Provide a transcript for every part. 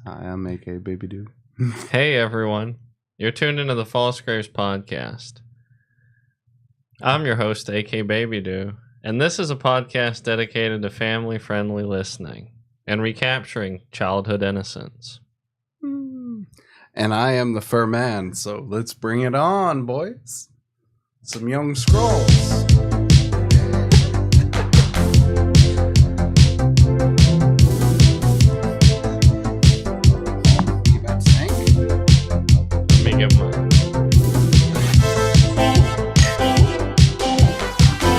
Hi, I'm AK Baby Doo. Hey everyone, you're tuned into the False Graves podcast. I'm your host, AK Baby Doo, and this is a podcast dedicated to family-friendly listening and recapturing childhood innocence. And I am the fur man, so let's bring it on, boys. Some young scrolls. Let me get mine.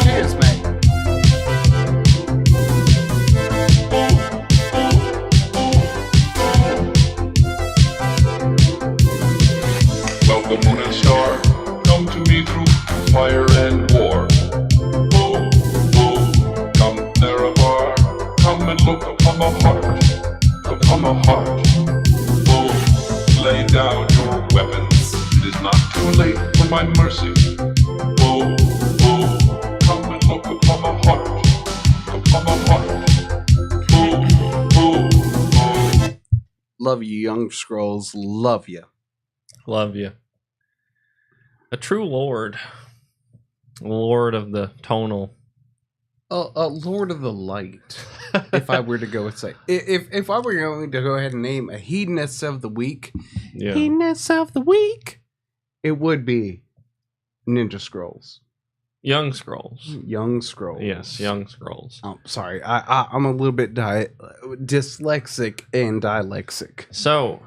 Cheers, mate. Welcome, moon and star, come to me through fire and war. Oh, oh, come near a bar, come and look upon my heart, upon my heart. Oh, lay down your weapons, it is not too late for my mercy. Oh, oh, come and look upon my heart, upon my heart. Oh, oh, oh. Love you, young scrolls. Love you. Love you. A true lord. Lord of the tonal. Lord of the Light. If I were to go and say, if I were going to go ahead and name a hedonist of the week, Yeah. hedonist of the week, it would be Ninja Scrolls. Young Scrolls. Young Scrolls. Yes, Young Scrolls. Oh, sorry, I'm a little bit dyslexic and dyslexic. So,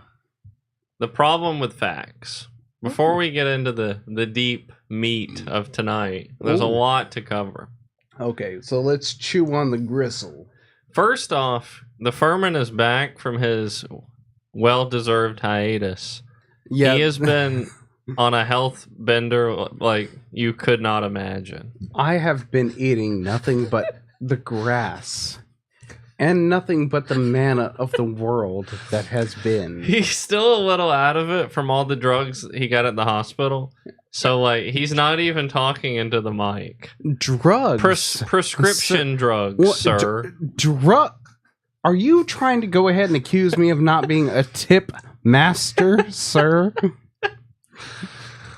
the problem with facts. Before we get into the deep meat of tonight, there's a Ooh. lot to cover. Okay, so let's chew on the gristle. First off, the Furman is back from his well-deserved hiatus. Yeah, He has been on a health bender like you could not imagine. I have been eating nothing but the grass and nothing but the manna of the world that has been. He's still a little out of it from all the drugs he got at the hospital. So, like, he's not even talking into the mic. Drugs. Prescription drugs, What- sir. Drug. Are you trying to go ahead and accuse me of not being a tip master, sir?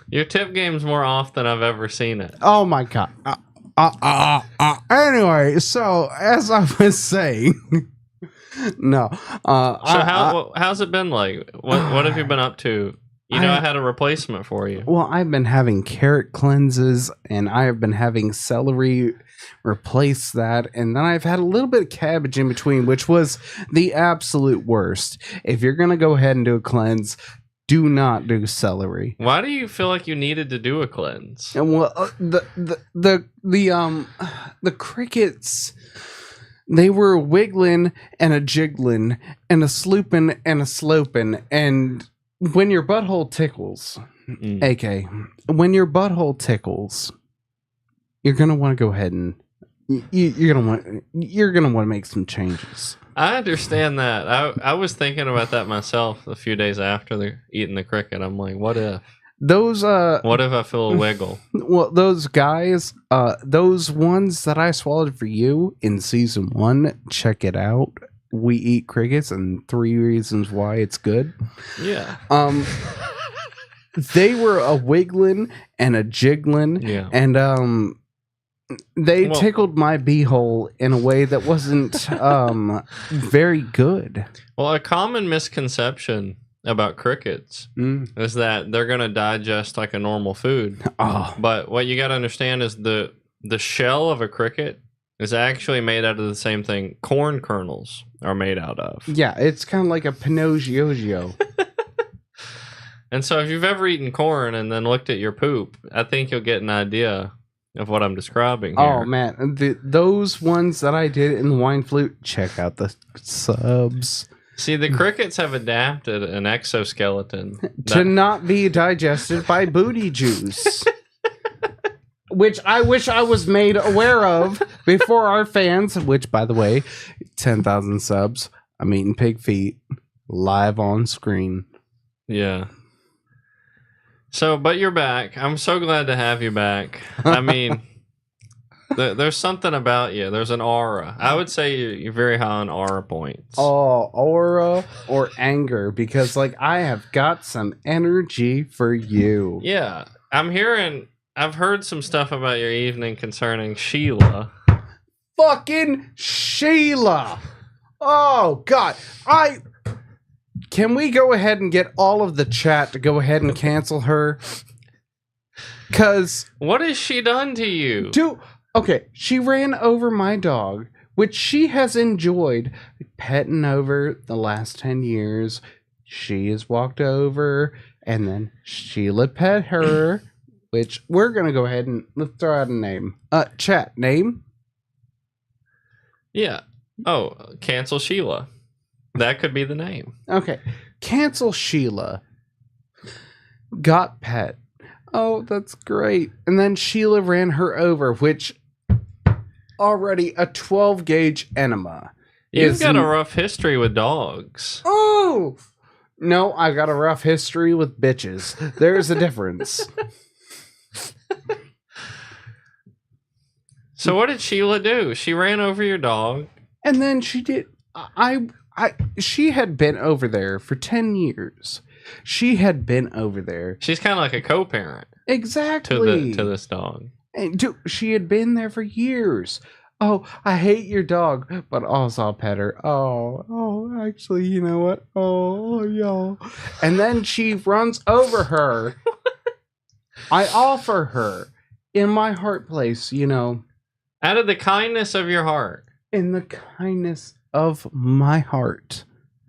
Your tip game's more off than I've ever seen it. Oh my god. Anyway, so as I was saying, no. So how's it been like? What have you been up to? You know, I had a replacement for you. Well, I've been having carrot cleanses, and I have been having celery replace that, and then I've had a little bit of cabbage in between, which was the absolute worst. If you're gonna go ahead and do a cleanse, do not do celery. Why do you feel like you needed to do a cleanse? And well, the crickets, they were wiggling and a jiggling and a slooping and a sloping, and when your butthole tickles, Mm. AK, when your butthole tickles, you're gonna want to go ahead and you're gonna want to make some changes. I understand that. I was thinking about that myself a few days after eating the cricket. I'm like, what if? Those What if I feel a wiggle? well, those guys, those ones that I swallowed for you in season 1, check it out. We eat crickets and 3 reasons why it's good. Yeah. They were a wiggling and a jiggling, Yeah. and they Well- tickled my beehole in a way that wasn't very good. Well, a common misconception about crickets is that they're going to digest like a normal food. Oh, But what you got to understand is the shell of a cricket is actually made out of the same thing corn kernels are made out of. yeah, it's kind of like a Pinocchio. And so if you've ever eaten corn and then looked at your poop, I think you'll get an idea of what I'm describing here. Oh man, those ones that I did in the wine flute. Check out the subs See, the crickets have adapted an exoskeleton. to not be digested by booty juice, which I wish I was made aware of before our fans. Which, by the way, 10,000 subs. I'm eating pig feet live on screen. Yeah. So, but you're back. I'm so glad to have you back. I mean, There's something about you. There's an aura. I would say you're very high on aura points. Oh, aura or anger, because like I have got some energy for you. Yeah, I've heard some stuff about your evening concerning Sheila. Fucking Sheila. Oh God. Can we go ahead and get all of the chat to go ahead and cancel her? Cause What has she done to you? okay, she ran over my dog, which she has enjoyed petting over the last 10 years. She has walked over, and then Sheila pet her, which we're gonna go ahead and let's throw out a name. Chat name. Yeah. Oh, cancel Sheila. That could be the name. Okay, cancel Sheila. Got pet. Oh, that's great. And then Sheila ran her over, which already a 12 gauge enema. You've got a rough history with dogs. Oh! No, I got a rough history with bitches. There's a difference. So what did Sheila do? She ran over your dog. And then she did. She had been over there for 10 years. She had been over there. She's kind of like a co-parent Exactly. to this dog. And she had been there for years. Oh, I hate your dog, but also I'll pet her. Oh, actually, you know what? Oh, y'all. And then she runs over her. I offer her in my heart place, you know. Out of the kindness of your heart. In the kindness of my heart,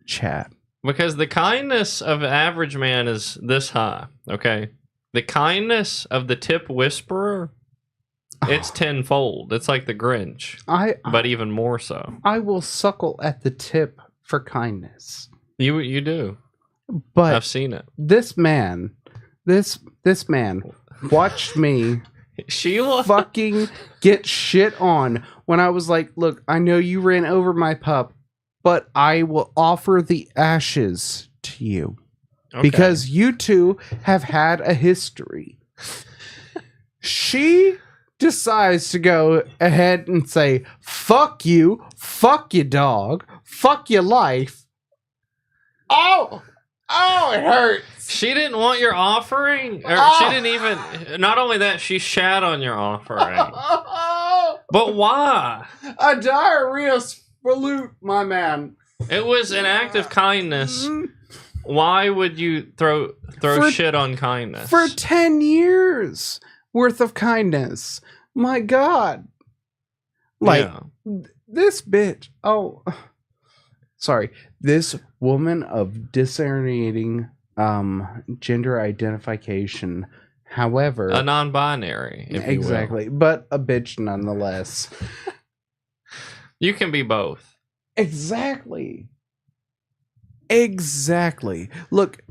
chat. Because the kindness of an average man is this high, okay? The kindness of the tip whisperer, it's tenfold. It's like the Grinch, but even more so. I will suckle at the tip for kindness. You do. But I've seen it. this man watched me Sheila fucking get shit on when I was like, look, I know you ran over my pup, but I will offer the ashes to you. Okay. Because you two have had a history. She decides to go ahead and say, fuck you, dog, fuck your life. Oh, it hurts. She didn't want your offering. Or She didn't even. Not only that, she shat on your offering. But why? A diarrhea salute, my man. It was an act of kindness. Why would you throw shit on kindness? For 10 years worth of kindness. My God. Like, this bitch. Oh, sorry. This woman of discerning gender identification. However, a non-binary, if exactly, you will. but a bitch nonetheless. You can be both. Exactly. Look,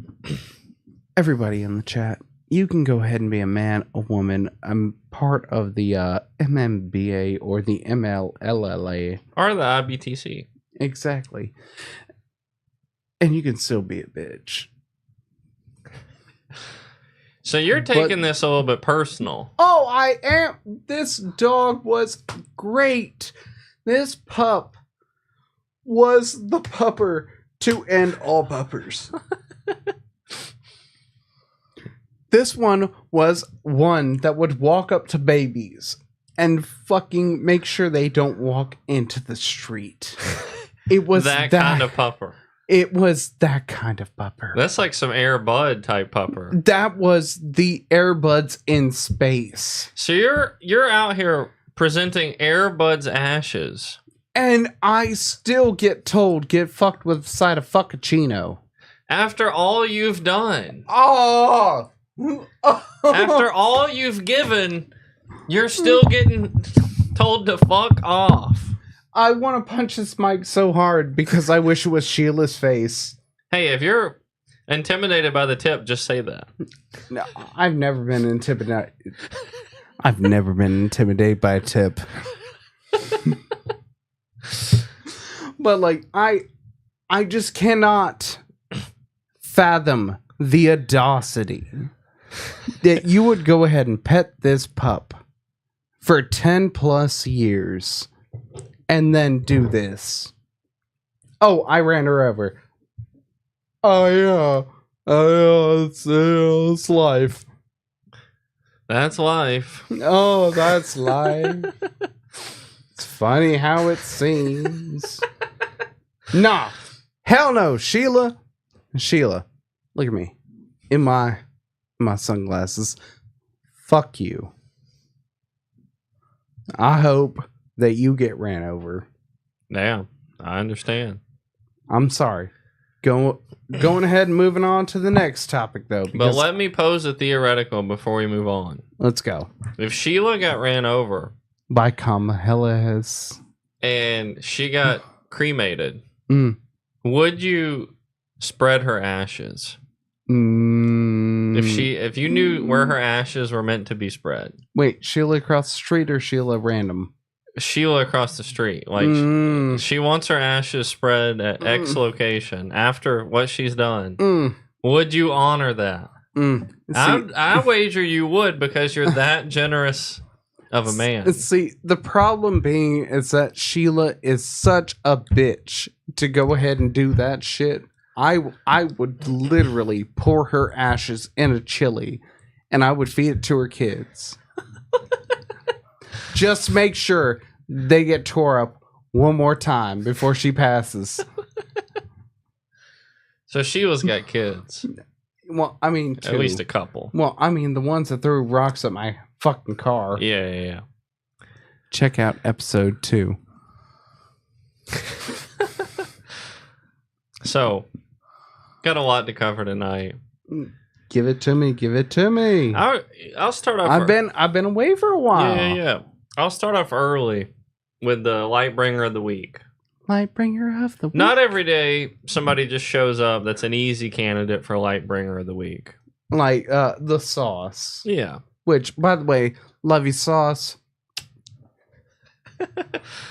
everybody in the chat, you can go ahead and be a man, a woman. I'm part of the MMBA or the MLLA. Or the IBTC. Exactly. And you can still be a bitch. So you're taking this a little bit personal. Oh, I am. This dog was great. This pup was the pupper to end all puppers. This one was one that would walk up to babies and fucking make sure they don't walk into the street. It was that kind of pupper. It was that kind of pupper. That's like some Air Bud type pupper. That was the Air Buds in space. So you're out here presenting Air Bud's ashes. And I still get told, get fucked with a side of fuckaccino. After all you've done. Oh! After all you've given, you're still getting told to fuck off. I want to punch this mic so hard because I wish it was Sheila's face. Hey, if you're intimidated by the tip, just say that. No, I've never been intimidated. I've never been intimidated by a tip. But like I just cannot fathom the audacity that you would go ahead and pet this pup for 10 plus years and then do this. Oh, I ran her over. Oh, yeah. It's life. That's life. Oh, that's life. It's funny how it seems. Nah. Hell no, Sheila. Sheila, look at me. In my sunglasses. Fuck you. I hope that you get ran over. Yeah, I understand. I'm sorry. Going ahead and moving on to the next topic, though. But let me pose a theoretical before we move on. Let's go. If Sheila got ran over By Kamala and she got cremated, Mm. would you spread her ashes? If you knew where her ashes were meant to be spread. Wait, Sheila across the street or Sheila random? Sheila across the street. Like, she wants her ashes spread at X location after what she's done. Would you honor that? I wager you would, because you're that generous of a man. See, the problem being is that Sheila is such a bitch to go ahead and do that shit. I would literally pour her ashes in a chili and I would feed it to her kids. Just make sure they get tore up one more time before she passes. So Sheila's got kids. Well, I mean, two. At least a couple. Well, I mean, the ones that threw rocks at my fucking car. Yeah. Check out episode 2. So, got a lot to cover tonight. Give it to me. Give it to me. I'll start off. I've been away for a while. Yeah. I'll start off early with the Lightbringer of the week. Lightbringer of the week. Not every day somebody just shows up that's an easy candidate for Lightbringer of the week. Like the sauce. Yeah. Which, by the way, love you, sauce.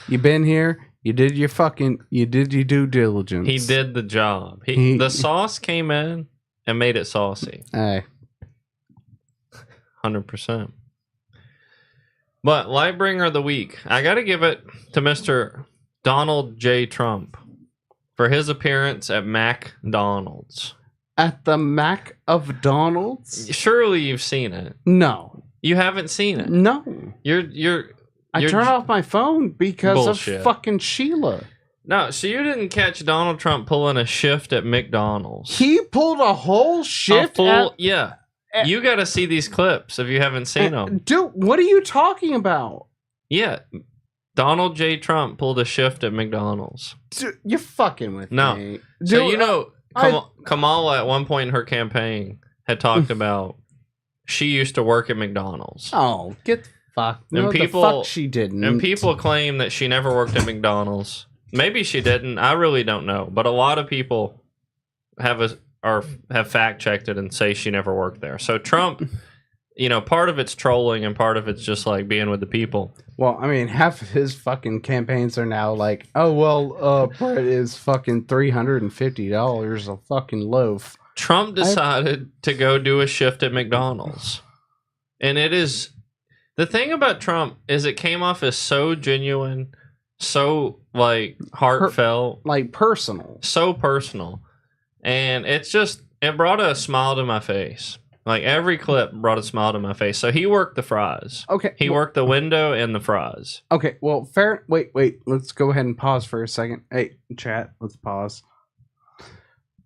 You been here. You did your due diligence. He did the job. The sauce came in and made it saucy. Hey. 100%. But Lightbringer of the week, I got to give it to Mr. Donald J. Trump for his appearance at McDonald's. At the Mac of Donald's? Surely you've seen it. No. You haven't seen it. No. I turned off my phone because Bullshit. of fucking Sheila. No, so you didn't catch Donald Trump pulling a shift at McDonald's. He pulled a whole shift. Yeah. You got to see these clips if you haven't seen them. Dude, what are you talking about? Yeah. Donald J. Trump pulled a shift at McDonald's. Dude, you're fucking with No. me. So Dude, Kamala at one point in her campaign had talked about she used to work at McDonald's. Oh, get the fuck. No, the fuck she didn't. And people claim that she never worked at McDonald's. Maybe she didn't. I really don't know. But a lot of people have fact checked it and say she never worked there. So Trump, part of it's trolling and part of it's just like being with the people. Well, I mean, half of his fucking campaigns are now like, oh, well, bread is fucking $350 a fucking loaf. Trump decided to go do a shift at McDonald's. And it is... The thing about Trump is it came off as so genuine, so, like, heartfelt. Like, personal. So personal. And it brought a smile to my face. Like, every clip brought a smile to my face. So he worked the fries. Okay. He worked the window and the fries. Okay, well, fair. Wait. Let's go ahead and pause for a second. Hey, chat, let's pause.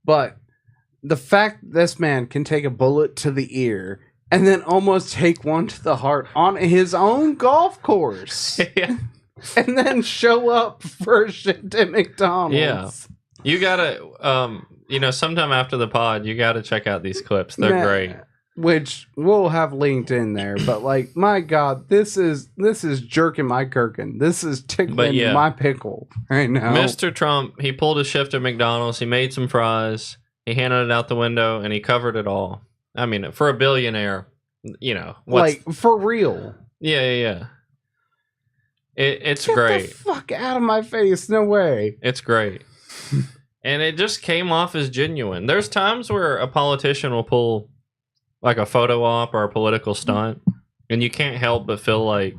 But the fact this man can take a bullet to the ear and then almost take one to the heart on his own golf course Yeah. and then show up for a shit at McDonald's. Yeah. You gotta, sometime after the pod, you gotta check out these clips. They're great. Which we'll have linked in there, but like, my God, this is jerking my gherkin. This is tickling my pickle right now. Mr. Trump, he pulled a shift at McDonald's. He made some fries. He handed it out the window, and he covered it all. I mean, for a billionaire, like for real. Yeah. It's Get great. The fuck out of my face! No way. It's great. And it just came off as genuine. There's times where a politician will pull like a photo op or a political stunt, and you can't help but feel like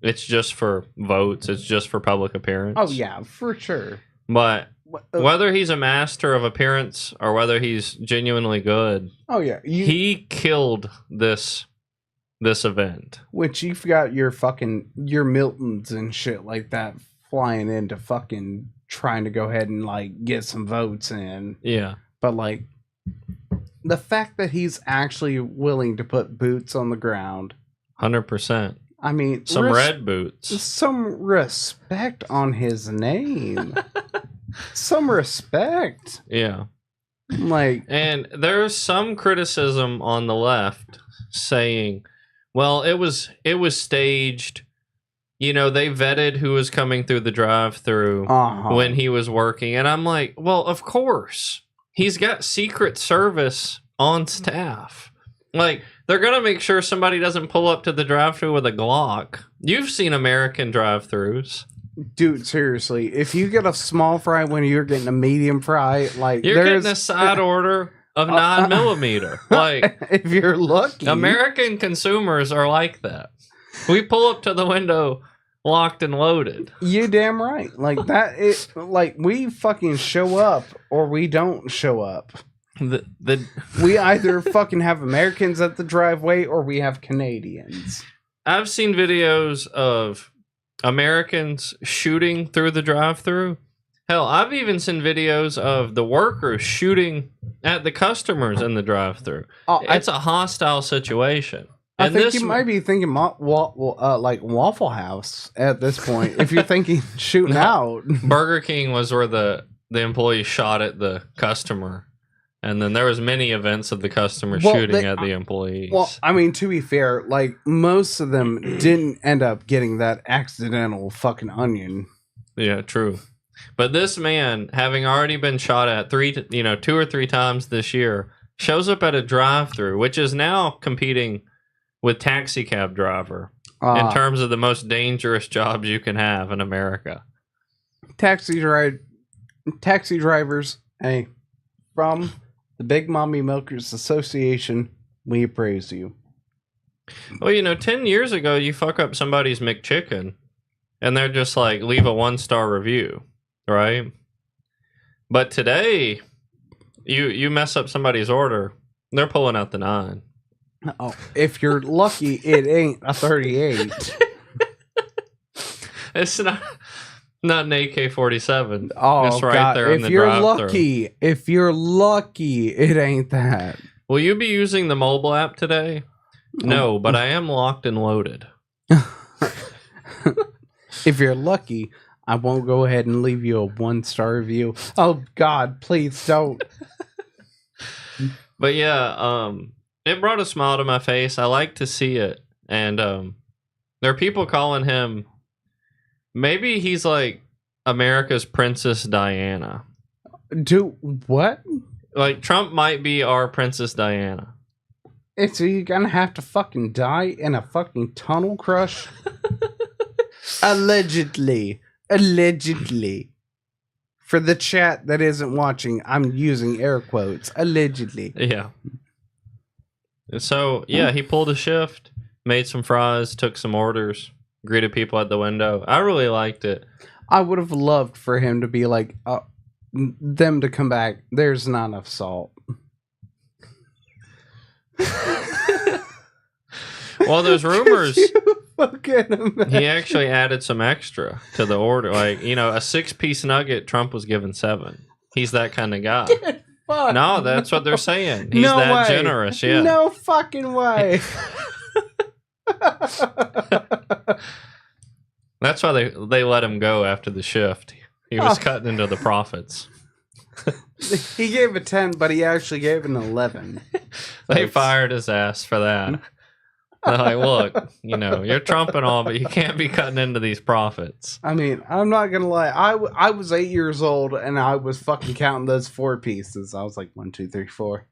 it's just for votes. It's just for public appearance. Oh yeah, for sure. But Uh, whether he's a master of appearance or whether he's genuinely good, Oh yeah, he killed this event. which you've got your Miltons and shit like that flying into fucking trying to go ahead and like get some votes in. Yeah. But like the fact that he's actually willing to put boots on the ground. 100%. I mean, Some red boots. Some respect on his name. Some respect. Yeah. Like, And there's some criticism on the left saying, well, it was staged. You know, they vetted who was coming through the drive-through when he was working. And I'm like, well, of course. He's got Secret Service on staff. Like, they're going to make sure somebody doesn't pull up to the drive-thru with a Glock. You've seen American drive-thrus. dude, seriously, if you get a small fry when you're getting a medium fry, like You're getting a side order of 9mm. Like, if you're lucky. American consumers are like that. We pull up to the window locked and loaded. You damn right. Like that it like we fucking show up or we don't show up. We either fucking have Americans at the driveway or we have Canadians. I've seen videos of Americans shooting through the drive-thru. Hell, I've even seen videos of the workers shooting at the customers in the drive-thru. It's a hostile situation. I think you might be thinking like Waffle House at this point. If you're thinking shooting out. Burger King was where the employee shot at the customer. And then there was many events of the customer shooting at the employees. Well, I mean, to be fair, like most of them didn't end up getting that accidental fucking onion. Yeah, true. But this man, having already been shot at 2 or 3 times this year, shows up at a drive-thru, which is now competing with taxi cab driver in terms of the most dangerous jobs you can have in America. Taxi drivers, hey, from the Big Mommy Milkers Association, we praise you. Well, 10 years ago, you fuck up somebody's McChicken, and they're just like, leave a 1-star review, right? But today, you mess up somebody's order, they're pulling out the 9. Oh, if you're lucky, it ain't a 38. It's not an AK-47. Oh, it's right God. there in the If you're lucky, it ain't that. Will you be using the mobile app today? No, but I am locked and loaded. If you're lucky, I won't go ahead and leave you a 1-star review. Oh, God, please don't. But yeah, it brought a smile to my face. I like to see it. And there are people calling him, maybe he's like America's Princess Diana. Do what? Like Trump might be our Princess Diana. So you're gonna have to fucking die in a fucking tunnel crush? Allegedly. For the chat that isn't watching, I'm using air quotes. Allegedly. Yeah. So, yeah, he pulled a shift, made some fries, took some orders, greeted people at the window. I really liked it. I would have loved for him to be like, them to come back. There's not enough salt. Well, there's rumors Fucking he actually added some extra to the order. Like, a 6-piece nugget, Trump was given 7. He's that kind of guy. Fuck. No, that's what they're saying. He's No that way. generous, yeah. No fucking way. That's why they let him go after the shift. He was cutting into the profits. He gave a 10, but he actually gave an 11. They fired his ass for that. They're like, look, you're Trump and all, but you can't be cutting into these profits. I mean, I'm not gonna lie. I was 8 years old and I was fucking counting those 4 pieces. I was like 1, 2, 3, 4.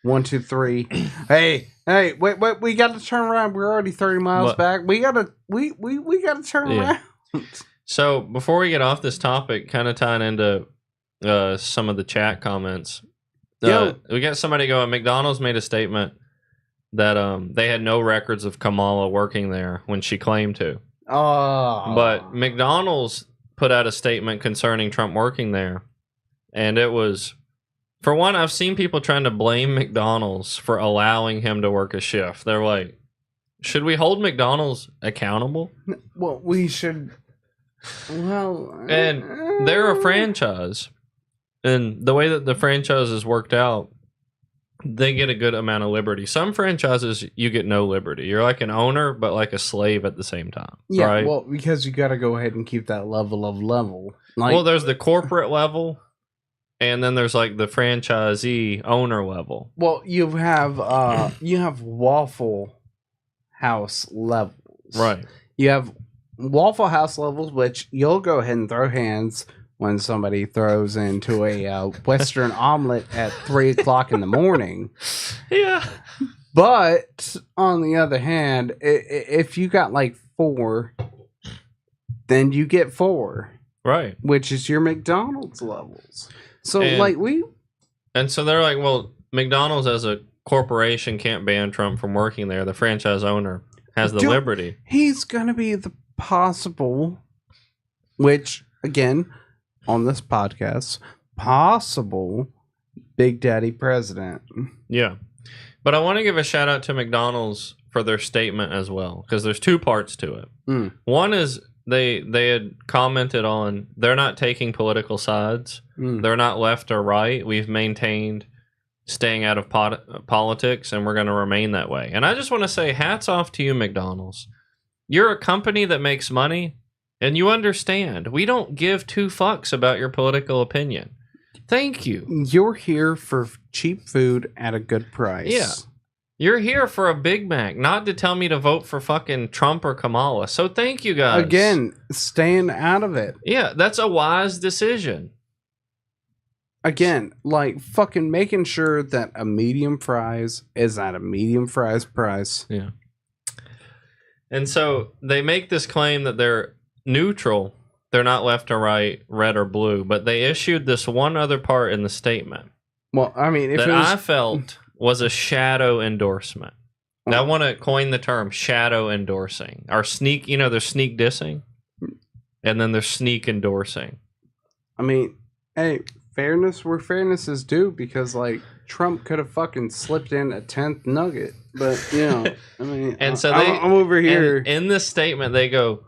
1, 2, 3. Hey, wait, we got to turn around. We're already 30 miles back. We gotta turn around. So before we get off this topic, kind of tying into some of the chat comments, we got somebody going. McDonald's made a statement that they had no records of Kamala working there when she claimed to. Oh. But McDonald's put out a statement concerning Trump working there. And it was, for one, I've seen people trying to blame McDonald's for allowing him to work a shift. They're like, should we hold McDonald's accountable? Well, we should. Well, And they're a franchise. And the way that the franchise is worked out, they get a good amount of liberty. Some franchises, you get no liberty. You're like an owner, but like a slave at the same time. yeah, right? well, because you got to go ahead and keep that level. Like, Well, there's the corporate level, and then there's like the franchisee owner level. well, you have Waffle House levels, Right. You have Waffle House levels, which you'll go ahead and throw hands when somebody throws into a Western omelet at 3:00 in the morning. Yeah. But on the other hand, if you got like 4, then you get 4, Right. which is your McDonald's levels. So And- And so they're like, well, McDonald's as a corporation can't ban Trump from working there. The franchise owner has the Dude. liberty. he's gonna be the possible, which again on this podcast, possible Big Daddy president. Yeah. But I want to give a shout out to McDonald's for their statement as well, because there's 2 parts to it. Mm. One is they had commented on they're not taking political sides. Mm. They're not left or right. We've maintained staying out of politics, and we're going to remain that way. And I just want to say hats off to you, McDonald's. You're a company that makes money, and you understand. We don't give 2 fucks about your political opinion. Thank you. You're here for cheap food at a good price. Yeah. You're here for a Big Mac, not to tell me to vote for fucking Trump or Kamala. So thank you guys. Again, staying out of it. Yeah, that's a wise decision. Again, like fucking making sure that a medium fries is at a medium fries price. Yeah. And so they make this claim that they're neutral. They're not left or right, red or blue, but they issued this one other part in the statement Well, I mean, if that it was, I felt was a shadow endorsement. Now, I want to coin the term shadow endorsing or sneak, there's sneak dissing and then there's sneak endorsing. I mean, hey, fairness where fairness is due, because like Trump could have fucking slipped in a 10th nugget, but I mean, And so I'm over here. And in this statement, they go,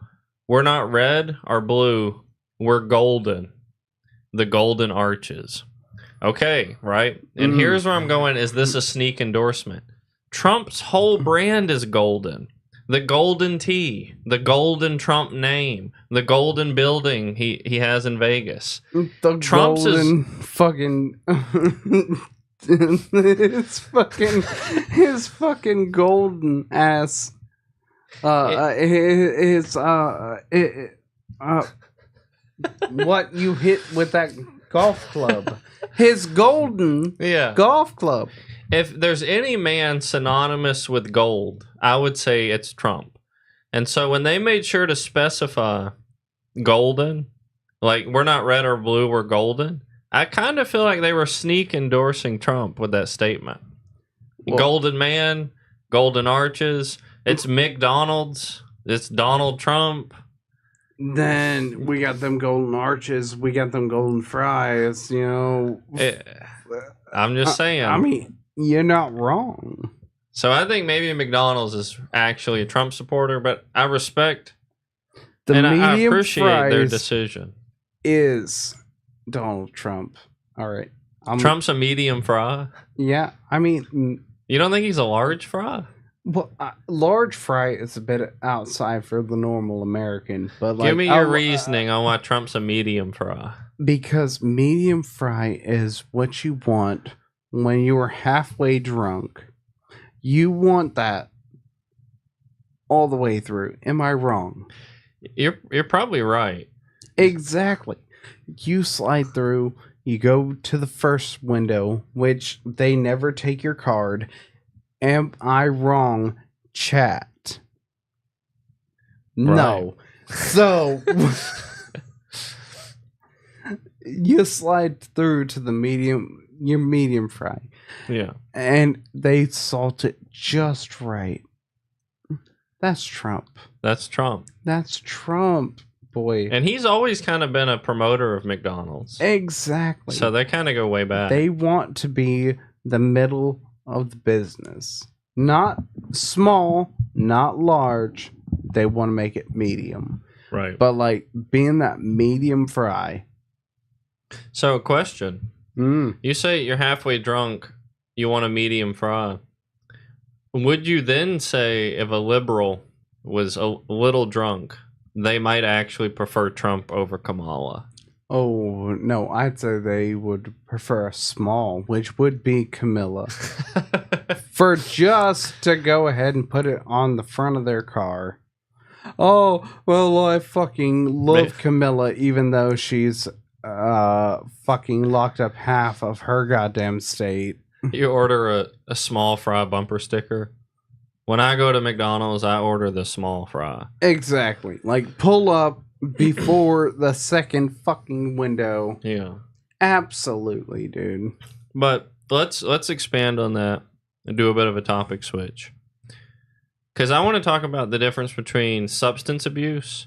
we're not red or blue, we're golden. The golden arches. Okay, right? And here's where I'm going. Is this a sneak endorsement? Trump's whole brand is golden. The golden tea, the golden Trump name, the golden building he has in Vegas. The Trump's golden fucking his fucking golden ass what you hit with that golf club, his golden Yeah. golf club. If there's any man synonymous with gold, I would say it's Trump. And so when they made sure to specify golden, like we're not red or blue, we're golden, I kind of feel like they were sneak endorsing Trump with that statement. Well- Golden man, golden arches, it's McDonald's, it's Donald Trump. Then we got them golden arches, we got them golden fries, I'm just saying. I mean, you're not wrong. So I think maybe McDonald's is actually a Trump supporter, but I respect The and I medium appreciate fries their decision. is Donald Trump. All right. Trump's a medium fry. Yeah, I mean, You don't think he's a large fry? well, large fry is a bit outside for the normal American, but like, Give me your reasoning on why Trump's a medium fry. because medium fry is what you want when you are halfway drunk. You want that all the way through. Am I wrong? You're probably right. Exactly. You slide through, you go to the first window, which they never take your card. Am I wrong, chat? No. So you slide through to the your medium fry, Yeah. and they salt it just right. That's Trump. That's Trump. That's Trump, boy. And he's always kind of been a promoter of McDonald's. Exactly. So they kind of go way back. They want to be the middle of the business. Not small, not large. They want to make it medium. Right. But like being that medium fry. So, a question. You say you're halfway drunk, you want a medium fry. Would you then say if a liberal was a little drunk, they might actually prefer Trump over Kamala? Oh, no, I'd say they would prefer a small, which would be Camilla. For just to go ahead and put it on the front of their car. Oh, well, I fucking love Camilla, even though she's fucking locked up half of her goddamn state. You order a small fry bumper sticker. When I go to McDonald's, I order the small fry. Exactly. Like, pull up before the second fucking window. Yeah. Absolutely, dude. But let's expand on that and do a bit of a topic switch. Because I want to talk about the difference between substance abuse,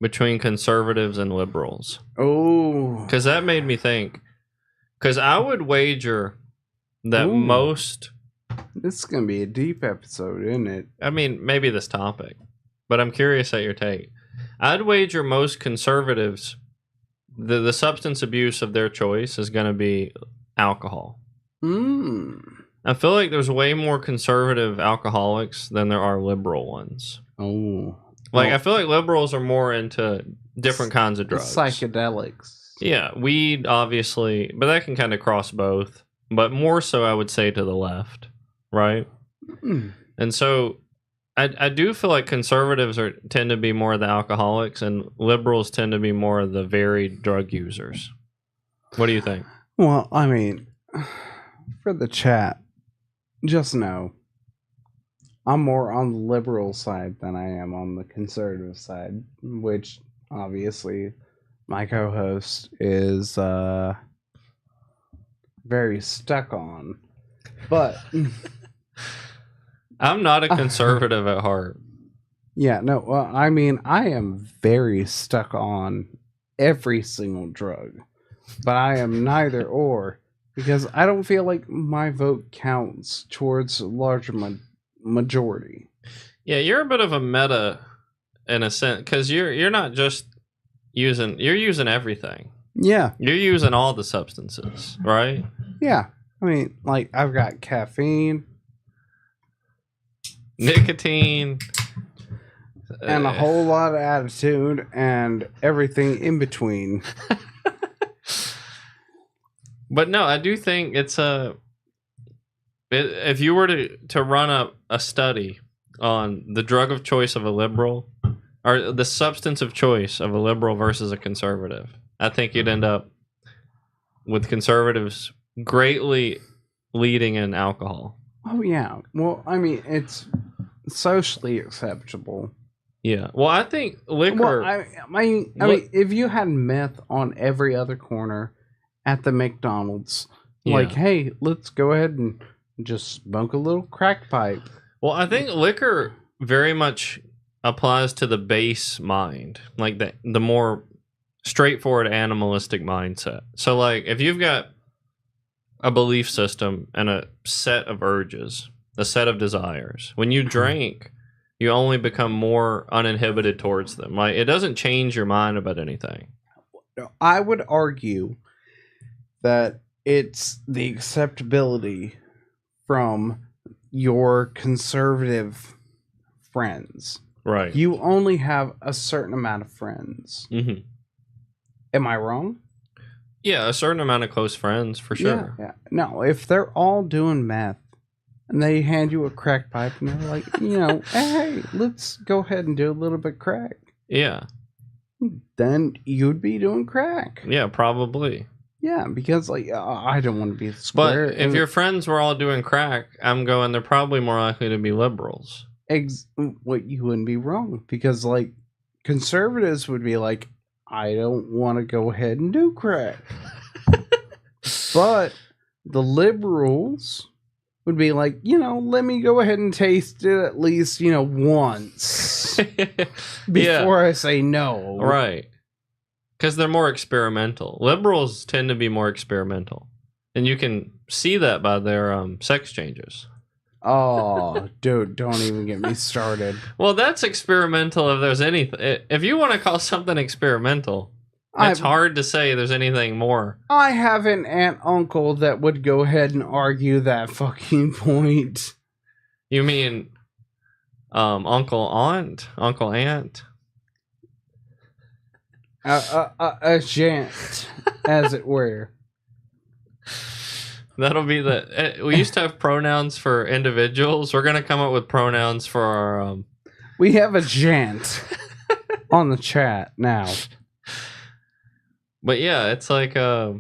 between conservatives and liberals. Oh. Because that made me think. Because I would wager that Ooh. most... This is going to be a deep episode, isn't it? I mean, maybe this topic. But I'm curious at your take. I'd wager most conservatives, the substance abuse of their choice is going to be alcohol. I feel like there's way more conservative alcoholics than there are liberal ones. Oh. Like, I feel like liberals are more into different kinds of drugs. Psychedelics. Yeah, weed, obviously, but that can kind of cross both. But more so, I would say, to the left, right? And so, I do feel like conservatives tend to be more of the alcoholics, and liberals tend to be more of the varied drug users. What do you think? Well, I mean, for the chat, just know I'm more on the liberal side than I am on the conservative side, which obviously my co-host is very stuck on. But I'm not a conservative at heart. Yeah, no, well, I mean, I am very stuck on every single drug, but I am neither or, because I don't feel like my vote counts towards a larger majority. Yeah, you're a bit of a meta in a sense, because you're not just you're using everything. Yeah. You're using all the substances, right? Yeah. I mean, like, I've got caffeine, nicotine, and a whole lot of attitude, and everything in between. But no, I do think it's if you were to run a study on the drug of choice of a liberal, or the substance of choice of a liberal versus a conservative, I think you'd end up with conservatives greatly leading in alcohol. Oh, yeah. Well, I mean, it's socially acceptable. Yeah. Well, I think liquor... Well, I mean, if you had meth on every other corner at the McDonald's, like, hey, let's go ahead and just smoke a little crack pipe. Well, I think liquor very much applies to the base mind, like the more straightforward animalistic mindset. So, like, if you've got a belief system and a set of urges, a set of desires, when you drink, you only become more uninhibited towards them. Like, it doesn't change your mind about anything. I would argue that it's the acceptability from your conservative friends. Right. You only have a certain amount of friends. Mm-hmm. Am I wrong? Yeah, a certain amount of close friends, for sure. Yeah. No, if they're all doing meth and they hand you a crack pipe and they're like, hey, let's go ahead and do a little bit of crack. Yeah. Then you'd be doing crack. Yeah, probably. Yeah, because, like, I don't want to be square. But if your friends were all doing crack, I'm going, they're probably more likely to be liberals. What, you wouldn't be wrong, because, like, conservatives would be like, I don't want to go ahead and do crack. But the liberals would be like, let me go ahead and taste it at least, once before I say no. Right. Because they're more experimental. Liberals tend to be more experimental. And you can see that by their sex changes. Oh, dude, don't even get me started. Well, that's experimental if there's anything. If you want to call something experimental, it's hard to say there's anything more. I have an aunt-uncle that would go ahead and argue that fucking point. You mean uncle aunt? A gent, as it were. That'll be we used to have pronouns for individuals. We're going to come up with pronouns for our... We have a gent on the chat now. But yeah, it's like... I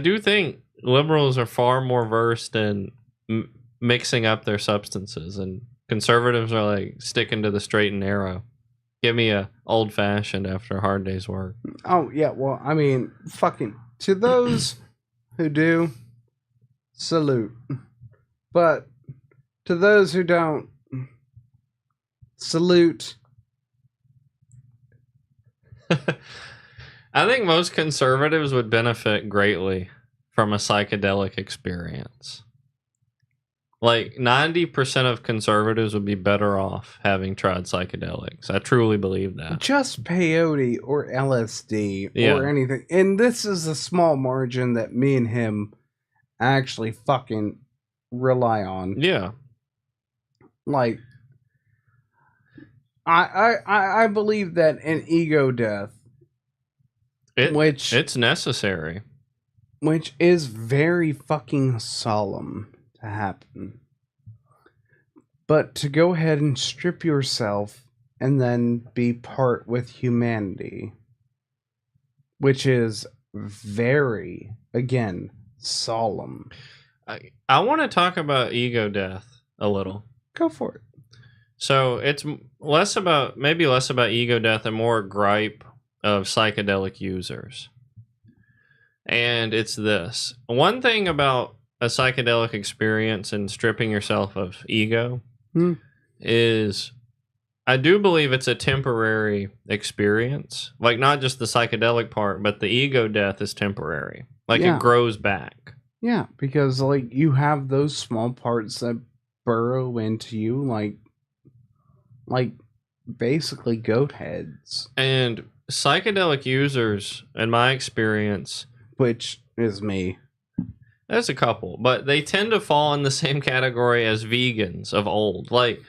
do think liberals are far more versed in mixing up their substances. And conservatives are like sticking to the straight and narrow. Give me a old-fashioned after a hard day's work. Oh, yeah. Well, I mean, fucking... To those who do... salute. But to those who don't, salute. I think most conservatives would benefit greatly from a psychedelic experience. Like 90% of conservatives would be better off having tried psychedelics. I truly believe that. Just peyote or LSD or anything. And this is a small margin that me and him actually fucking rely on. Yeah. Like I believe that an ego death it's necessary. Which is very fucking solemn to happen. But to go ahead and strip yourself and then be part with humanity, which is very, again, solemn. I want to talk about ego death a little. Go for it. So it's less about ego death and more gripe of psychedelic users. And it's this. One thing about a psychedelic experience and stripping yourself of ego is I do believe it's a temporary experience. Like not just the psychedelic part, but the ego death is temporary. Like it grows back. Yeah, because like you have those small parts that burrow into you like basically goat heads. And psychedelic users, in my experience, which is me. There's a couple, but they tend to fall in the same category as vegans of old. Like,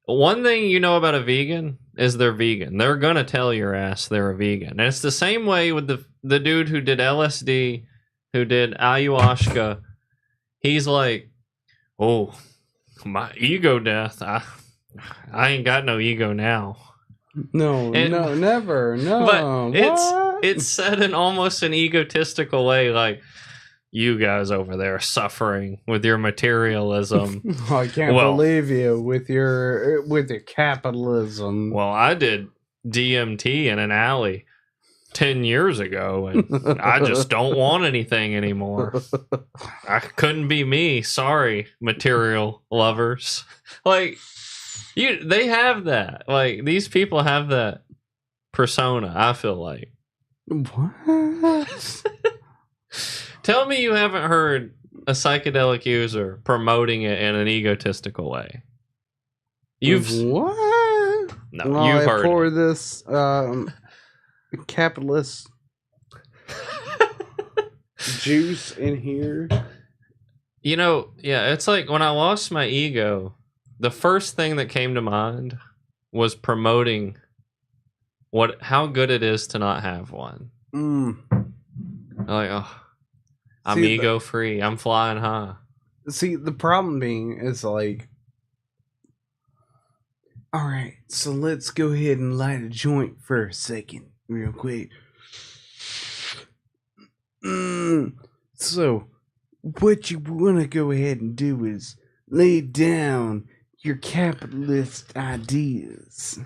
one thing you know about a vegan is they're vegan. They're going to tell your ass they're a vegan. And it's the same way with the dude who did LSD, who did ayahuasca. He's like, oh, my ego death. I ain't got no ego now. No, never. No. But it's said in almost an egotistical way, like, you guys over there suffering with your materialism. I can't believe you with your capitalism. Well, I did DMT in an alley 10 years ago, and I just don't want anything anymore. I couldn't be me. Sorry, material lovers. Like, they have that. Like, these people have that persona, I feel like. What? Tell me you haven't heard a psychedelic user promoting it in an egotistical way. What? No, you've heard pour it. This capitalist juice in here. You know, yeah, it's like when I lost my ego, the first thing that came to mind was promoting how good it is to not have one. Like, oh, I'm ego free. I'm flying high. See, the problem being is like, all right, so let's go ahead and light a joint for a second, real quick. So, what you want to go ahead and do is lay down your capitalist ideas.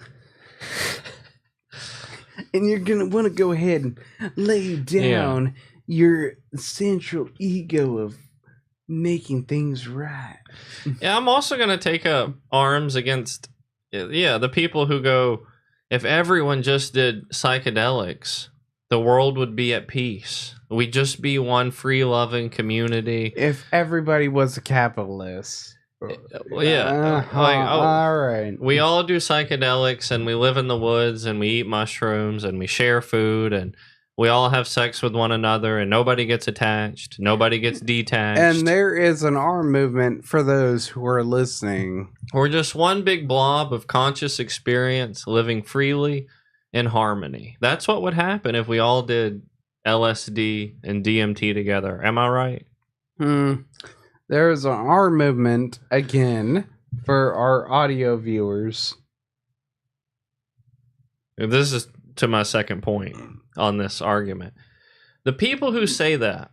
And you're going to want to go ahead and lay down your central ego of making things right. Yeah, I'm also going to take up arms against, the people who go, if everyone just did psychedelics, the world would be at peace. We'd just be one free-loving community. If everybody was a capitalist. Well, yeah, all right. We all do psychedelics, and we live in the woods, and we eat mushrooms, and we share food, and we all have sex with one another, and nobody gets attached. Nobody gets detached. And there is an arm movement for those who are listening. We're just one big blob of conscious experience living freely in harmony. That's what would happen if we all did LSD and DMT together. Am I right? There is an arm movement again for our audio viewers. This is to my second point on this argument. The people who say that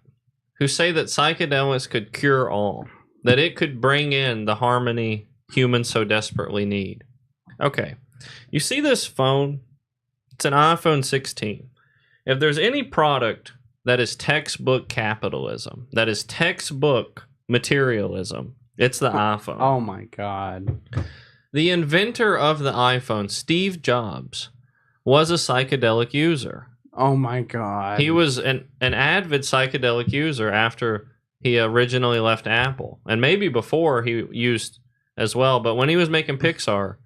psychedelics could cure all, that it could bring in the harmony humans so desperately need. Okay, you see this phone? It's an iPhone 16. If there's any product that is textbook capitalism, that is textbook materialism, it's the iPhone. Oh my God. The inventor of the iPhone, Steve Jobs, was a psychedelic user. Oh my God. He was an avid psychedelic user after he originally left Apple. And maybe before he used as well. But when he was making Pixar,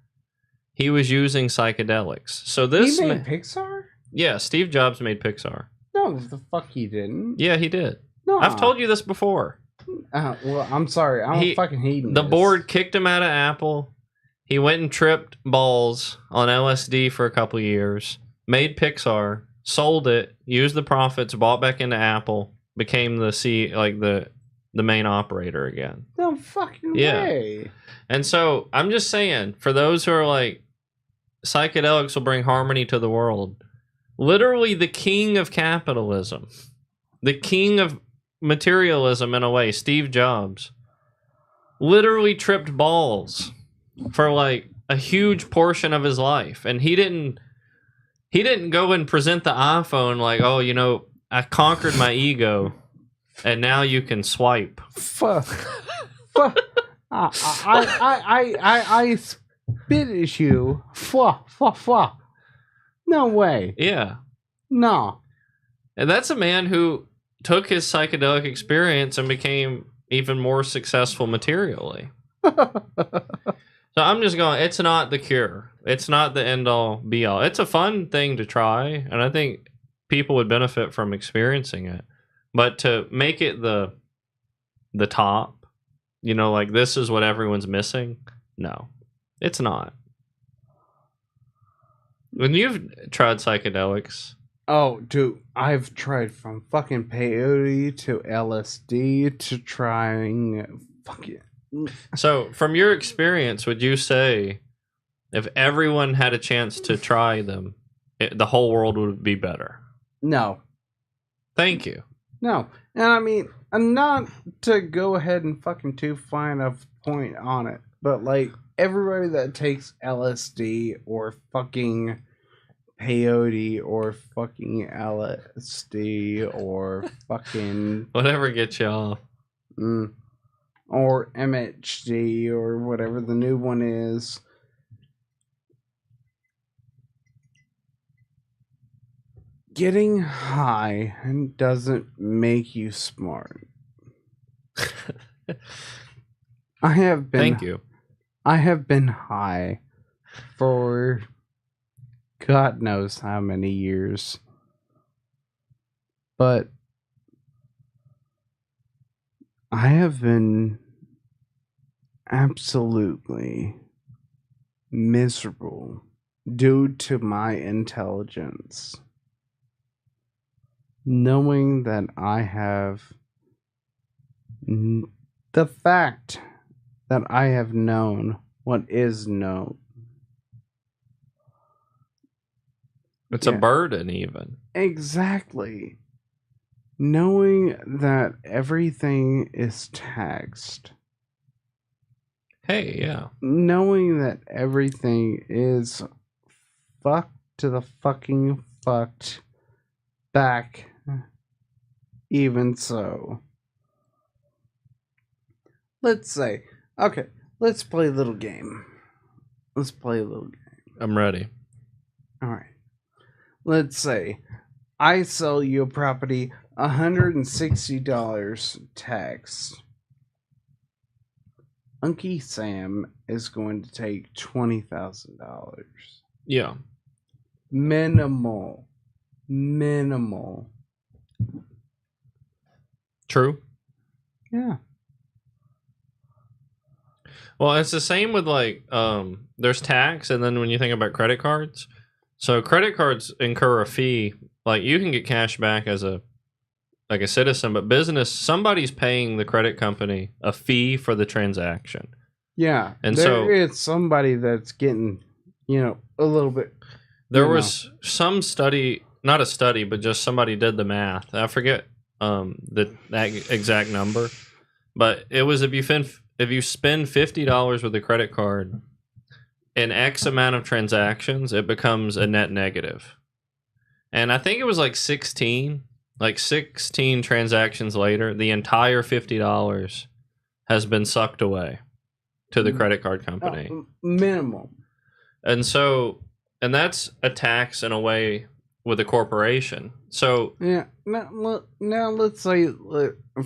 he was using psychedelics. So this He made Pixar? Yeah, Steve Jobs made Pixar. No, the fuck he didn't. Yeah, he did. No. I've told you this before. Well, I'm sorry. I'm fucking hating The this. board kicked him out of Apple. He went and tripped balls on LSD for a couple years, made Pixar, sold it, used the profits, bought back into Apple, became the main operator again. No fucking Yeah. way. And so I'm just saying, for those who are like, psychedelics will bring harmony to the world, literally the king of capitalism, the king of materialism in a way, Steve Jobs, literally tripped balls for like a huge portion of his life. And he didn't go and present the iPhone like, oh, you know, I conquered my ego and now you can swipe. Fuck. Fuck. I spit at you. Fuck. No way. Yeah. No. And that's a man who took his psychedelic experience and became even more successful materially. So I'm just going, it's not the cure. It's not the end all be all. It's a fun thing to try, and I think people would benefit from experiencing it. But to make it the top, you know, like this is what everyone's missing, no, it's not. When you've tried psychedelics... Oh, dude, I've tried from fucking peyote to LSD to trying fucking... So, from your experience, would you say if everyone had a chance to try them, the whole world would be better? No. Thank you. No. And I mean, not to go ahead and fucking too fine a point on it, but like everybody that takes LSD or fucking peyote or fucking LSD or fucking... Whatever gets you off. Or MHD or whatever the new one is. Getting high doesn't make you smart. I have been... Thank you. I have been high for God knows how many years. But I have been absolutely miserable due to my intelligence. Knowing that I have the fact that I have known what is known. It's a burden, even. Exactly. Knowing that everything is taxed. Hey, yeah. Knowing that everything is fucked to the fucking fucked back. Even so. let's say, okay, let's play a little game. Let's play a little game. I'm ready. All right. Let's say I sell you a property, $160 tax. Unky Sam is going to take $20,000. Yeah. Minimal. True. Yeah. Well, it's the same with like there's tax, and then when you think about credit cards, so credit cards incur a fee. Like you can get cash back as a citizen, but business, somebody's paying the credit company a fee for the transaction. Yeah. And there so is somebody that's getting, a little bit. there was some study, not a study, but just somebody did the math. I forget that exact number, but it was if you spend $50 with a credit card in X amount of transactions, it becomes a net negative. And I think it was like 16 transactions later, the entire $50 has been sucked away to the credit card company. Minimum. And that's a tax in a way with a corporation. So Yeah. Now let's say,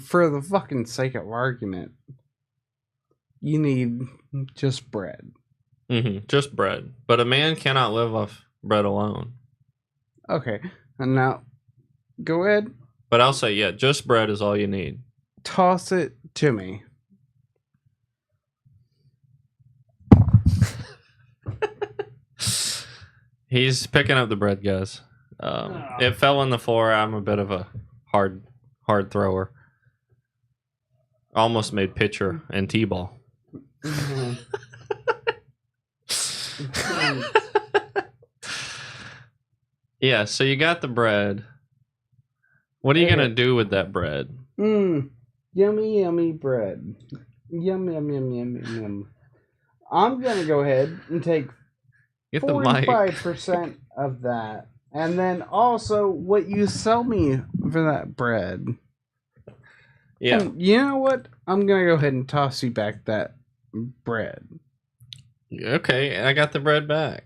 for the fucking sake of argument, you need just bread. just bread. But a man cannot live off bread alone. Okay. And now, go ahead. But I'll say, yeah, just bread is all you need. Toss it to me. He's picking up the bread, guys. It fell on the floor. I'm a bit of a hard thrower. Almost made pitcher and t-ball. Yeah, so you got the bread. What are you gonna do with that bread? Yummy bread. Yum. I'm gonna go ahead and take Get the mic. 45% of that, and then also what you sell me for that bread. Yeah. And you know what? I'm gonna go ahead and toss you back that bread. Okay, I got the bread back.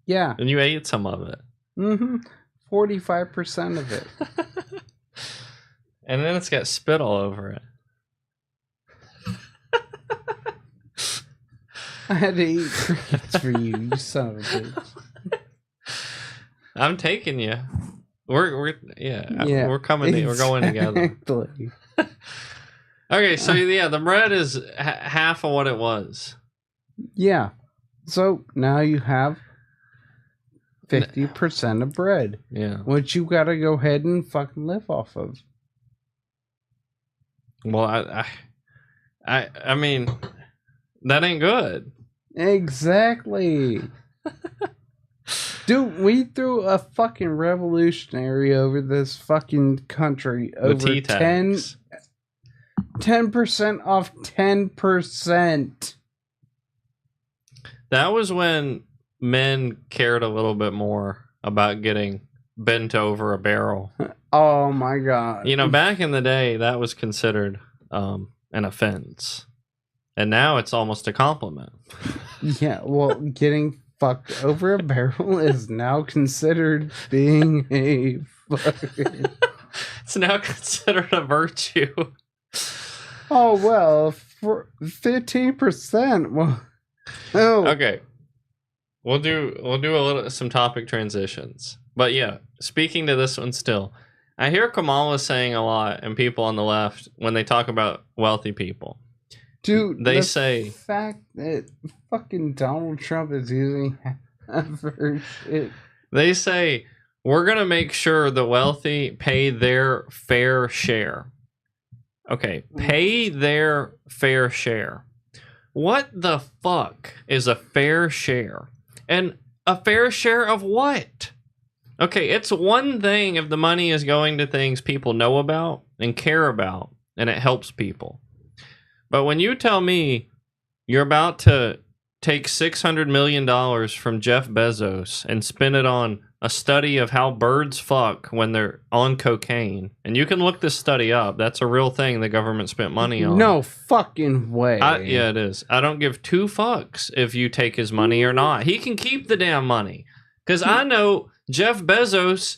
Yeah. And you ate some of it. 45% of it. And then it's got spit all over it. I had to eat crickets for you, you son of a bitch. I'm taking you. We're coming. We're going together. Exactly. Okay, so yeah, the bread is half of what it was. Yeah. So now you have 50% of bread, Yeah. which you got to go ahead and fucking live off of. Well, I mean, that ain't good. Exactly. Dude, we threw a fucking revolutionary over this fucking country over 10% off 10%. That was when men cared a little bit more about getting bent over a barrel. Oh my god. You know, back in the day, that was considered an offense. And now it's almost a compliment. Yeah, well, getting fucked over a barrel is now considered being a fucking... It's now considered a virtue. Oh, well, for 15%. Well, oh. Okay. We'll do some topic transitions. But yeah, speaking to this one still, I hear Kamala saying a lot, and people on the left, when they talk about wealthy people. Dude, they the say fact that fucking Donald Trump is using for shit. They say we're gonna make sure the wealthy pay their fair share. Okay, pay their fair share. What the fuck is a fair share? And a fair share of what? Okay, it's one thing if the money is going to things people know about and care about, and it helps people. But when you tell me you're about to take $600 million from Jeff Bezos and spend it on a study of how birds fuck when they're on cocaine. And you can look this study up. That's a real thing the government spent money on. No fucking way. Yeah, it is. I don't give two fucks if you take his money or not. He can keep the damn money. Because I know Jeff Bezos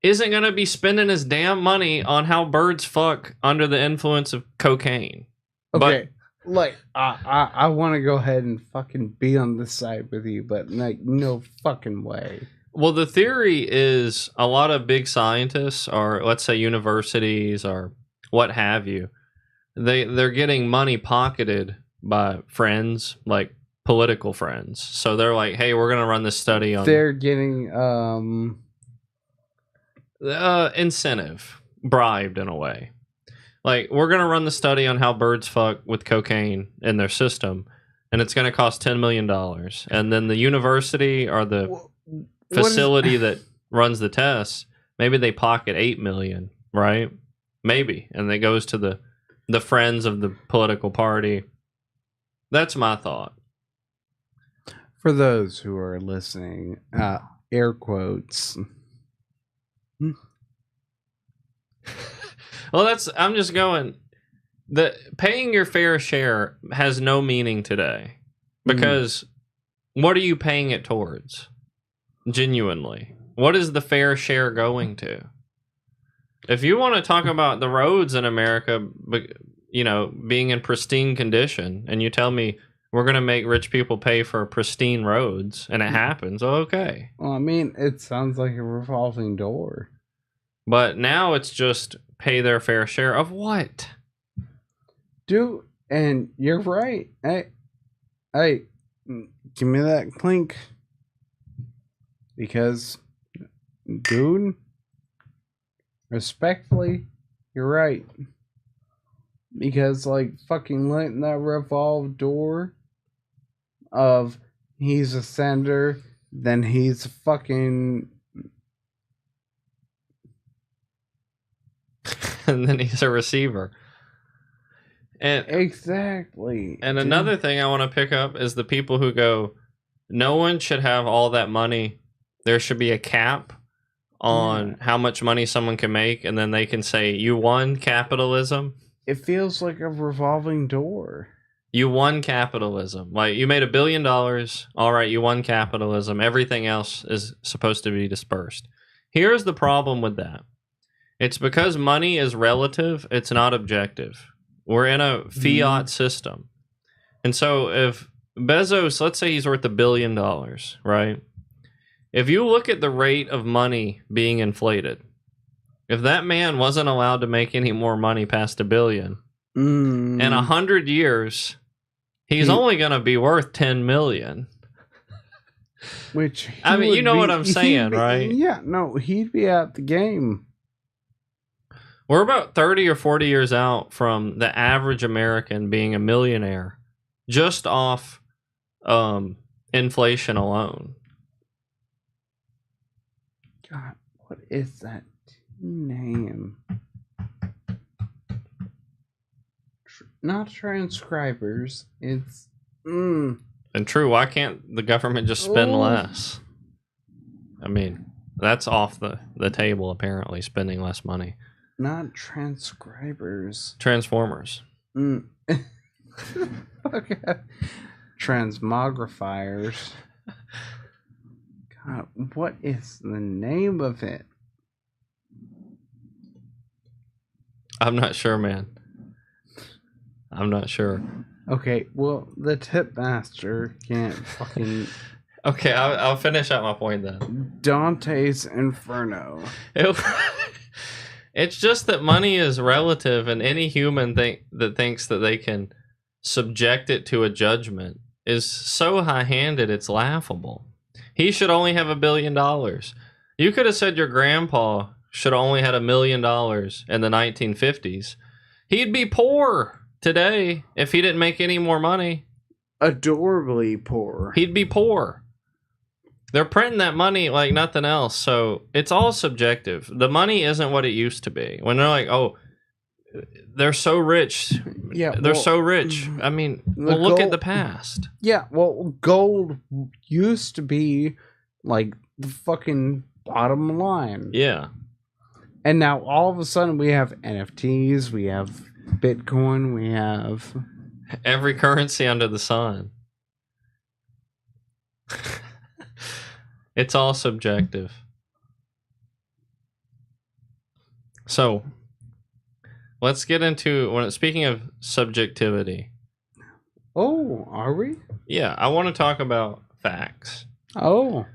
isn't going to be spending his damn money on how birds fuck under the influence of cocaine. Okay. Like, I want to go ahead and fucking be on this side with you, but like, no fucking way. Well, the theory is a lot of big scientists, or let's say universities, or what have you, they're getting money pocketed by friends, like political friends. So they're like, "Hey, we're gonna run this study on." They're getting incentive, bribed in a way. Like, we're gonna run the study on how birds fuck with cocaine in their system, and it's gonna cost $10 million. And then the university or the facility that runs the tests, maybe they pocket $8 million, right? Maybe, and it goes to the friends of the political party. That's my thought. For those who are listening, air quotes. Well, I'm just going. The paying your fair share has no meaning today, because what are you paying it towards? Genuinely, what is the fair share going to? If you want to talk about the roads in America, you know, being in pristine condition, and you tell me we're going to make rich people pay for pristine roads, and it happens, okay. Well, I mean, it sounds like a revolving door. But now it's just pay their fair share of what? Dude, and you're right. Hey, give me that clink. Because, dude, respectfully, you're right. Because, like, fucking letting that revolve door of he's a sender, then he's a fucking... and then he's a receiver. And exactly. And another thing I want to pick up is the people who go, no one should have all that money. There should be a cap on how much money someone can make, and then they can say, you won capitalism. It feels like a revolving door. You won capitalism. Like, you made $1 billion. All right, you won capitalism. Everything else is supposed to be dispersed. Here's the problem with that. It's because money is relative, it's not objective. We're in a fiat system. And so if Bezos, let's say he's worth $1 billion, right? If you look at the rate of money being inflated, if that man wasn't allowed to make any more money past $1 billion, in 100 years, he's only going to be worth $10 million. Which I mean, you know what I'm saying, right? Yeah, no, he'd be out the game. We're about 30 or 40 years out from the average American being a millionaire just off inflation alone. God, what is that name? Not transcribers. It's And true, why can't the government just spend less? I mean, that's off the table, apparently, spending less money. not transcribers. Transformers. Okay. Transmogrifiers. God, what is the name of it? I'm not sure, man. I'm not sure. Okay, well, the tip master can't fucking... Okay, I'll finish out my point then. Dante's Inferno. It's just that money is relative, and any human that thinks that they can subject it to a judgment is so high-handed it's laughable. He should only have $1 billion. You could have said your grandpa should have only had $1 million in the 1950s. He'd be poor today if he didn't make any more money. Adorably poor. He'd be poor. They're printing that money like nothing else, so it's all subjective. The money isn't what it used to be. When they're like, oh, they're so rich. Yeah, They're well, so rich. I mean, the well, look at gold- the past. Yeah, well, gold used to be like the fucking bottom line. Yeah. And now all of a sudden we have NFTs, we have Bitcoin, we have Every currency under the sun. It's all subjective. So, let's get into speaking of subjectivity. Oh, are we? Yeah, I want to talk about facts. Oh.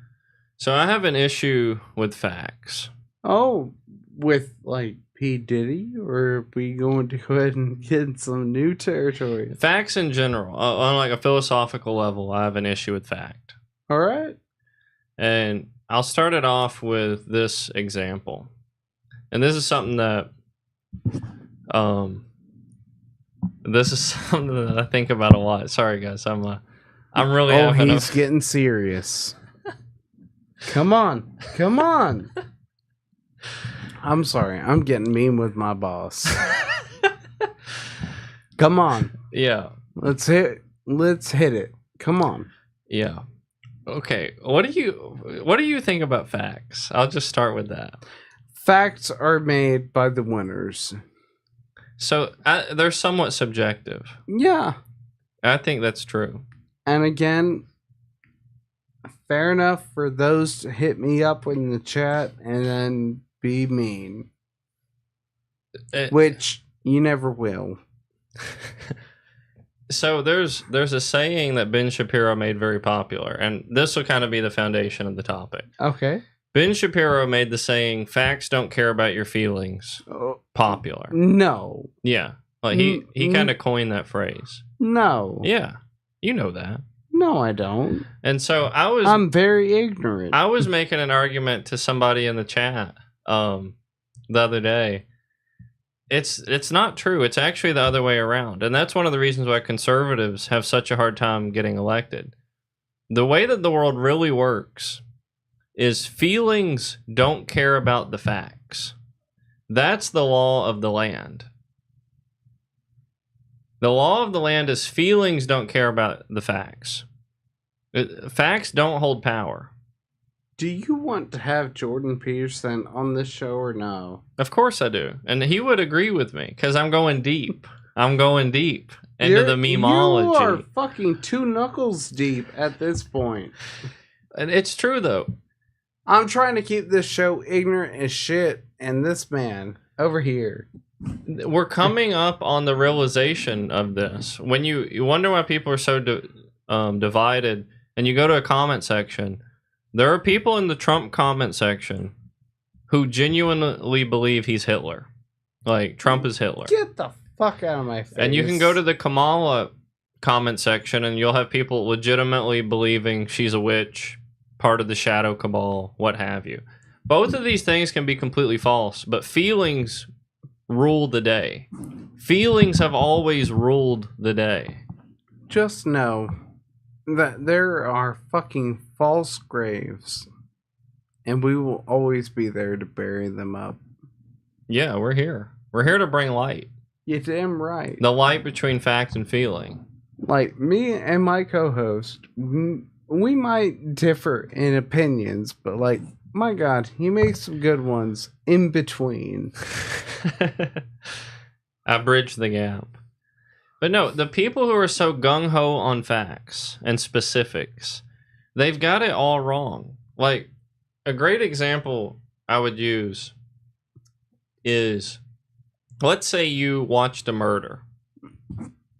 So I have an issue with facts. Oh, with like P. Diddy, or are we going to go ahead and get in some new territory? Facts in general, on like a philosophical level, I have an issue with fact. All right. And I'll start it off with this example. And this is something that I think about a lot. Sorry guys, I'm really Oh, having he's getting serious. Come on. Come on. I'm sorry. I'm getting mean with my boss. Come on. Yeah. Let's hit it. Come on. Yeah. Okay. What do you think about facts? I'll just start with that. Facts are made by the winners. So they're somewhat subjective. Yeah. I think that's true. And again, fair enough for those to hit me up in the chat and then be mean. Which you never will. So there's a saying that Ben Shapiro made very popular, and this will kind of be the foundation of the topic. Okay. Ben Shapiro made the saying, "Facts don't care about your feelings," popular. No. Yeah. Like he kind of coined that phrase. No. Yeah. You know that. No, I don't. And so I'm very ignorant. I was making an argument to somebody in the chat the other day. It's not true. It's actually the other way around. And that's one of the reasons why conservatives have such a hard time getting elected. The way that the world really works is feelings don't care about the facts. That's the law of the land. The law of the land is feelings don't care about the facts. Facts don't hold power. Do you want to have Jordan Peterson on this show or no? Of course I do. And he would agree with me because I'm going deep. I'm going deep into the memology. You are fucking 2 knuckles deep at this point. And it's true, though. I'm trying to keep this show ignorant as shit, and this man over here. We're coming up on the realization of this. When you wonder why people are so divided, and you go to a comment section, there are people in the Trump comment section who genuinely believe he's Hitler. Like, Trump is Hitler. Get the fuck out of my face. And you can go to the Kamala comment section, and you'll have people legitimately believing she's a witch, part of the shadow cabal, what have you. Both of these things can be completely false, but feelings rule the day. Feelings have always ruled the day. Just know that there are fucking false graves, and we will always be there to bury them up. Yeah, we're here. We're here to bring light. You're damn right. The light between fact and feeling. Like, me and my co-host, we might differ in opinions, but like, my God, he makes some good ones in between. I bridge the gap. But no, the people who are so gung-ho on facts and specifics, they've got it all wrong. Like, a great example I would use is, let's say you watched a murder.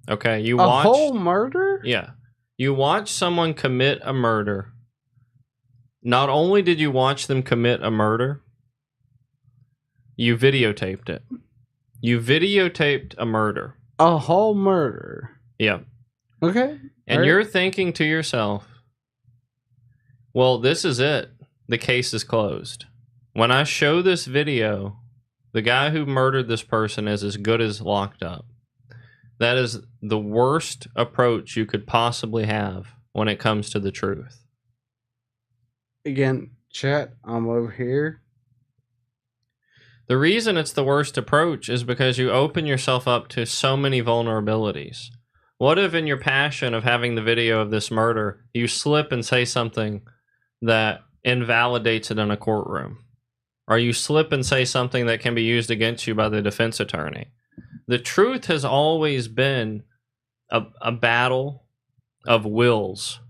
Okay, you watched... A whole murder? Yeah. You watched someone commit a murder. Not only did you watch them commit a murder, you videotaped it. You videotaped a murder. A whole murder. Yeah. Okay. And you're thinking to yourself, well, this is it. The case is closed. When I show this video, the guy who murdered this person is as good as locked up. That is the worst approach you could possibly have when it comes to the truth. Again, chat, I'm over here. The reason it's the worst approach is because you open yourself up to so many vulnerabilities. What if in your passion of having the video of this murder, you slip and say something that invalidates it in a courtroom? Or you slip and say something that can be used against you by the defense attorney? The truth has always been a battle of wills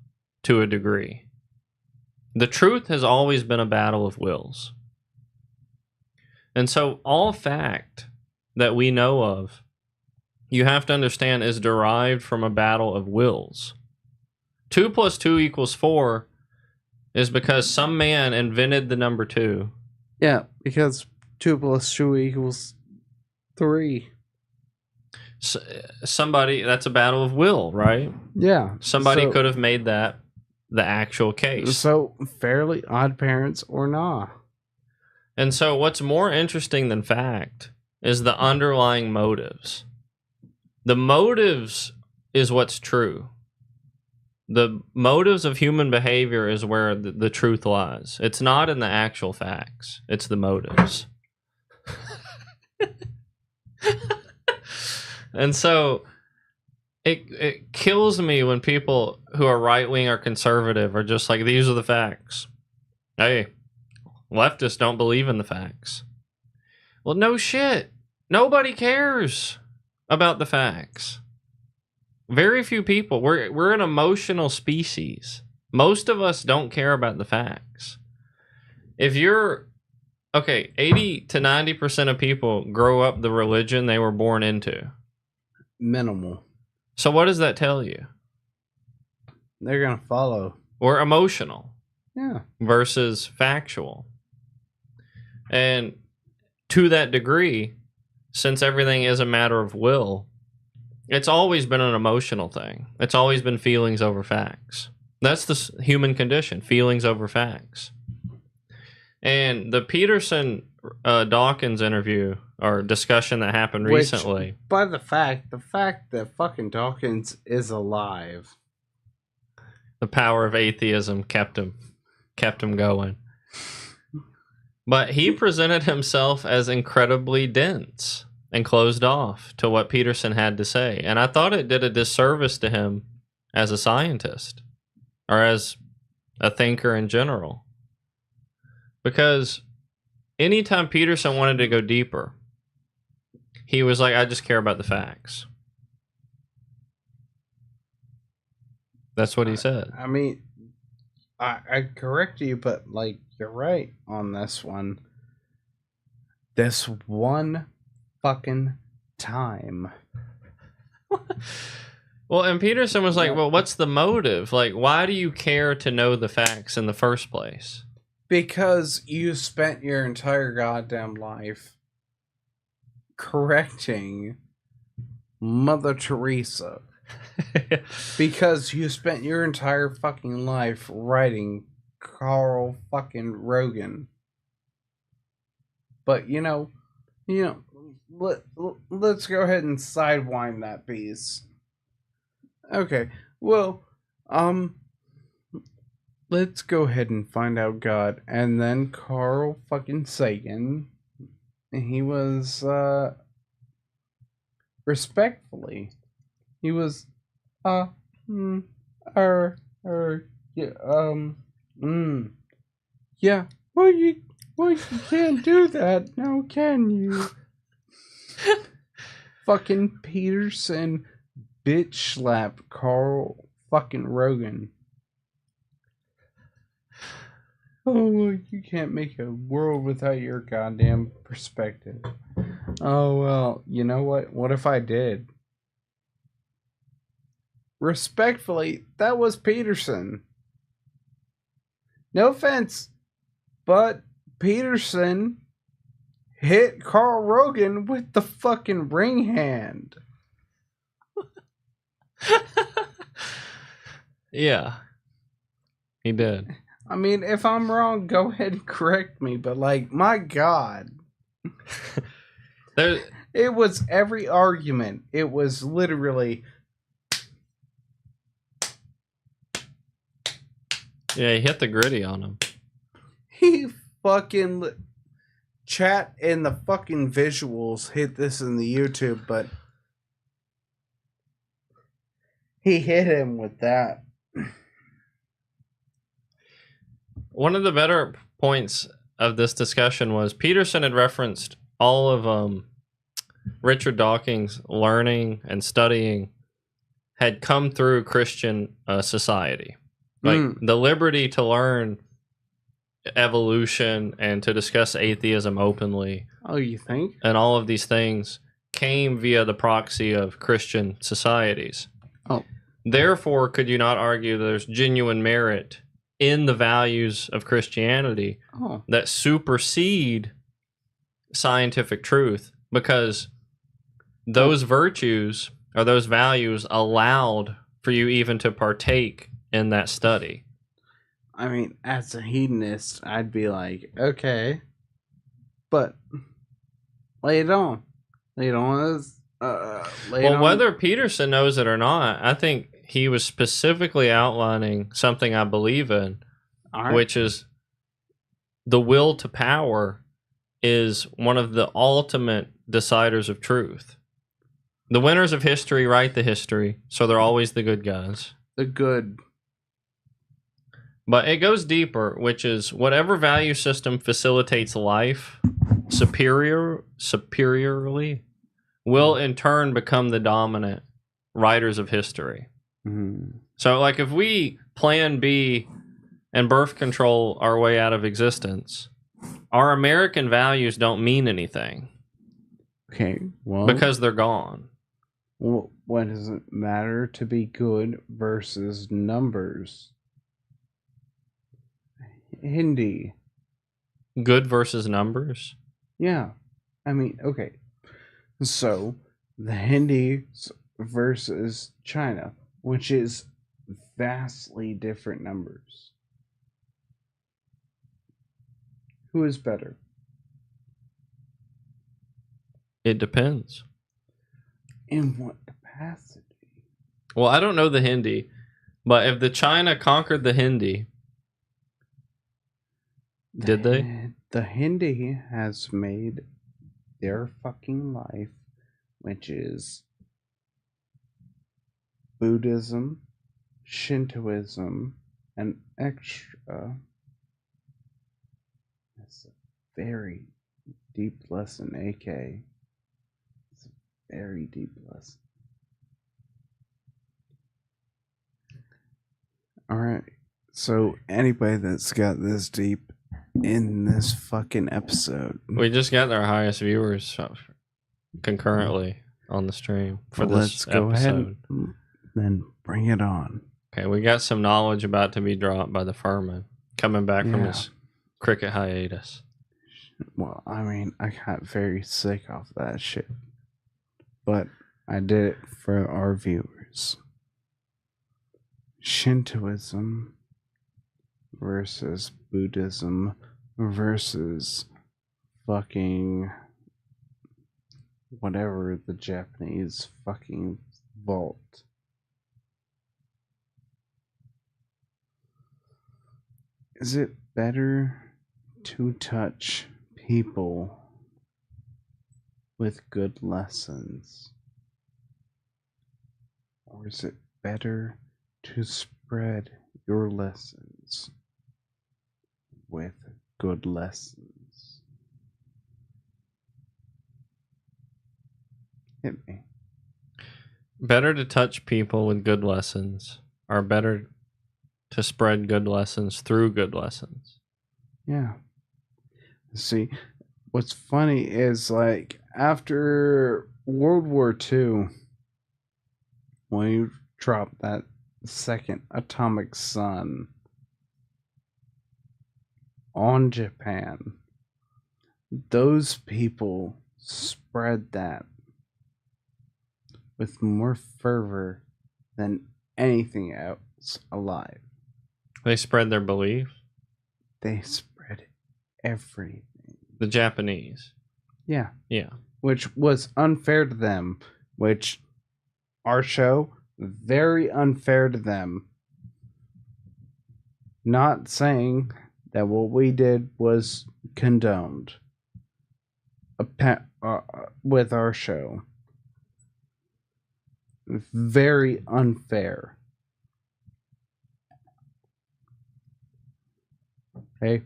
to a degree. The truth has always been a battle of wills. And so all fact that we know of, you have to understand, is derived from a battle of wills. 2 + 2 = 4 is because some man invented the number 2. Yeah, because 2 + 2 = 3. Somebody, that's a battle of will, right? Yeah. Somebody could have made that the actual case. So, Fairly Odd Parents or nah. And so what's more interesting than fact is the underlying motives. The motives is what's true. The motives of human behavior is where the truth lies. It's not in the actual facts. It's the motives. And so it kills me when people who are right-wing or conservative are just like, these are the facts. Hey, leftists don't believe in the facts. Well, no shit. Nobody cares about the facts. Very few people. We're an emotional species. Most of us don't care about the facts. If you're... Okay, 80 to 90% of people grow up the religion they were born into. Minimal. So what does that tell you? They're going to follow. We're emotional. Yeah. Versus factual. And to that degree, since everything is a matter of will, it's always been an emotional thing. It's always been feelings over facts. That's the human condition, feelings over facts. And the Peterson Dawkins interview or discussion that happened recently. By the fact that fucking Dawkins is alive. The power of atheism kept him going. But he presented himself as incredibly dense and closed off to what Peterson had to say. And I thought it did a disservice to him as a scientist or as a thinker in general. Because anytime Peterson wanted to go deeper, he was like, I just care about the facts. That's what he said. I mean, I correct you, but like, you're right on this one. This one fucking time. Well, and Peterson was like, well, what's the motive? Like, why do you care to know the facts in the first place? Because you spent your entire goddamn life correcting Mother Teresa. Because you spent your entire fucking life writing Carl fucking Rogan. But let's go ahead and sidewind that piece. Okay, well, let's go ahead and find out God. And then Carl fucking Sagan, he was, respectfully, he was, yeah, well, you can't do that, now can you? Fucking Peterson bitch slap Carl fucking Rogan. Oh, you can't make a world without your goddamn perspective. Oh, well, you know what? What if I did? Respectfully, that was Peterson. No offense, but Peterson hit Carl Rogan with the fucking ring hand. Yeah, he did. I mean, if I'm wrong, go ahead and correct me, but like, my God. It was every argument. It was literally... Yeah, he hit the gritty on him. He fucking... chat and the fucking visuals hit this in the YouTube, but he hit him with that. One of the better points of this discussion was Peterson had referenced all of Richard Dawkins' learning and studying had come through Christian society. Like the liberty to learn evolution and to discuss atheism openly. Oh, you think? And all of these things came via the proxy of Christian societies. Oh. Therefore, could you not argue there's genuine merit in the values of Christianity that supersede scientific truth? Because those virtues or those values allowed for you even to partake in that study. I mean, as a hedonist, I'd be like, okay, but lay it on. Lay it on us. Well, whether Peterson knows it or not, I think he was specifically outlining something I believe in, which is the will to power is one of the ultimate deciders of truth. The winners of history write the history, so they're always the good guys. The good. But it goes deeper, which is whatever value system facilitates life superiorly will in turn become the dominant writers of history. Mm-hmm. So, like, if we plan B and birth control our way out of existence, our American values don't mean anything. Okay, well, because they're gone. Well, what does it matter to be good versus numbers? Hindi. Good versus numbers? Yeah. I mean, okay. So, the Hindi versus China, which is vastly different numbers. Who is better? It depends. In what capacity? Well, I don't know the Hindi, but if the China conquered the Hindi, did they? The Hindi has made their fucking life, which is Buddhism, Shintoism, and extra. That's a very deep lesson, AK. It's a very deep lesson. Alright, so anybody that's got this deep in this fucking episode. We just got our highest viewers concurrently on the stream for this let's go episode. Ahead and then bring it on. Okay, we got some knowledge about to be dropped by the Furman coming back from his cricket hiatus. Well, I mean, I got very sick off that shit. But I did it for our viewers. Shintoism versus Buddhism versus fucking whatever the Japanese fucking vault. Is it better to touch people with good lessons? Or is it better to spread your lessons with good lessons? Hit me. Better to touch people with good lessons, or better to spread good lessons through good lessons? Yeah. See, what's funny is like after World War II, when you dropped that second atomic sun on Japan, those people spread that with more fervor than anything else alive. They spread their belief? They spread everything. The Japanese? Yeah. Yeah. Which was unfair to them, which our show, very unfair to them. Not saying that what we did was condoned, with our show. Very unfair. Okay.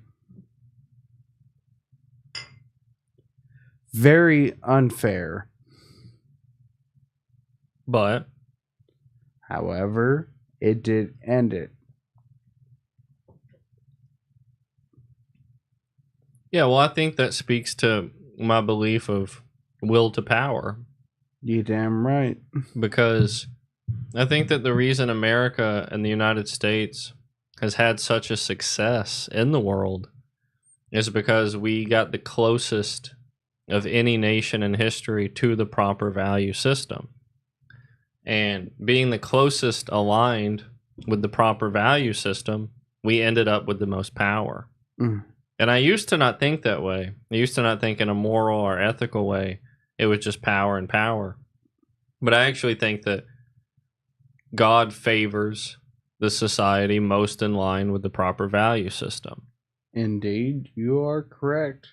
Very unfair. But However, it did end it. yeah, well, I think that speaks to my belief of will to power, You damn right. because I think that the reason America and the United States has had such a success in the world is because we got the closest of any nation in history to the proper value system. And being the closest aligned with the proper value system, we ended up with the most power. Mm. And I used to not think that way. I used to not think in a moral or ethical way. It was just power and power. But I actually think that God favors the society most in line with the proper value system. Indeed, you are correct.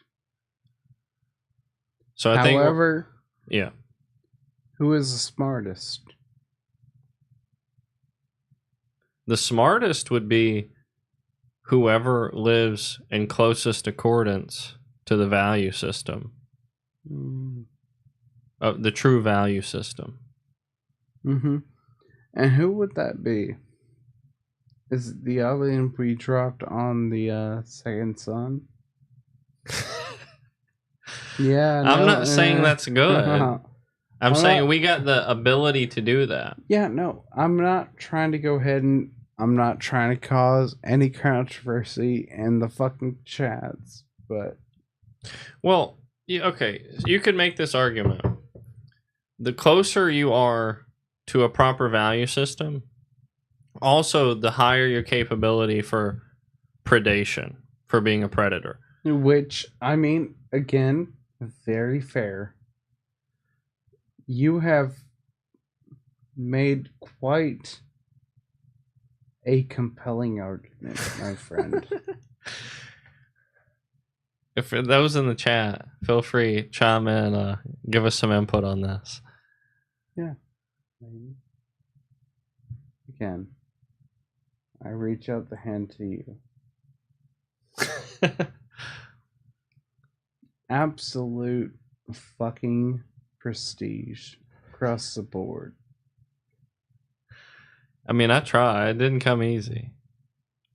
So I think, However, yeah, who is the smartest? the smartest would be whoever lives in closest accordance to the value system, the true value system. Mm-hmm. And who would that be? Is it the alien we dropped on the second sun? Yeah, I'm not saying that's good. I'm saying not- we got the ability to do that. Yeah, no, I'm not trying to go ahead and I'm not trying to cause any controversy in the fucking chats, but Well, okay, you could make this argument. The closer you are to a proper value system, also the higher your capability for predation, for being a predator. which, I mean, again, very fair. You have made quite a compelling argument, my friend. If those in the chat, feel free, chime in, give us some input on this. Again, I reach out the hand to you. Absolute fucking prestige across the board. I mean, I tried. It didn't come easy.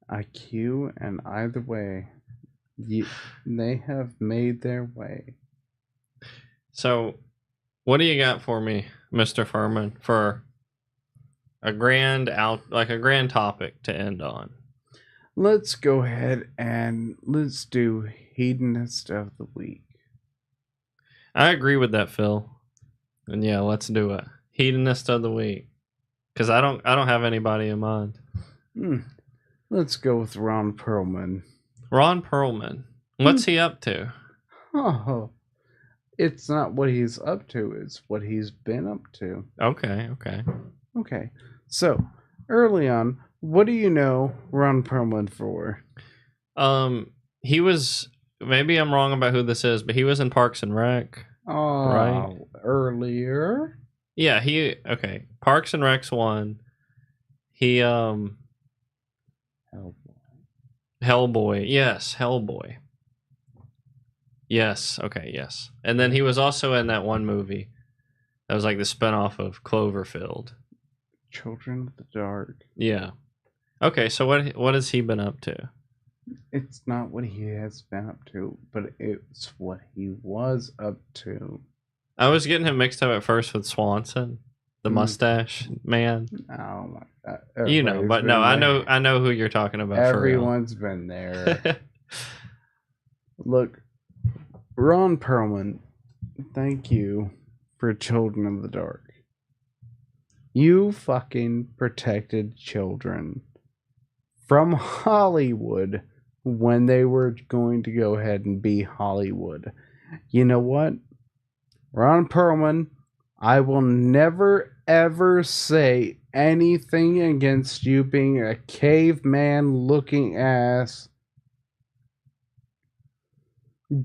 IQ and either way, they have made their way. So, what do you got for me, Mr. Furman, for a grand topic to end on? Let's go ahead and let's do hedonist of the week. I agree with that, Phil. And yeah, let's do it. Hedonist of the week. Because I don't have anybody in mind. Let's go with Ron Perlman. Ron Perlman. What's he up to? Oh, it's not what he's up to, it's what he's been up to. Okay. Okay, so early on, what do you know Ron Perlman for? He was, maybe I'm wrong about who this is, but he was in Parks and Rec. Oh, Right. Earlier? Yeah, Parks and Rec's one. He Hellboy. Hellboy. Yes, Hellboy. Yes, okay, yes. And then he was also in that one movie that was like the spinoff of Cloverfield. Children of the Dark. Yeah. Okay, so what has he been up to? It's not what he has been up to, but it's what he was up to. I was getting him mixed up at first with Swanson, the mustache man. Oh my god! You know, but no, I know who you're talking about. Everyone's been there. Look, Ron Perlman, thank you for Children of the Dark. You fucking protected children from Hollywood when they were going to go ahead and be Hollywood. You know what? Ron Perlman, I will never ever say anything against you being a caveman looking ass.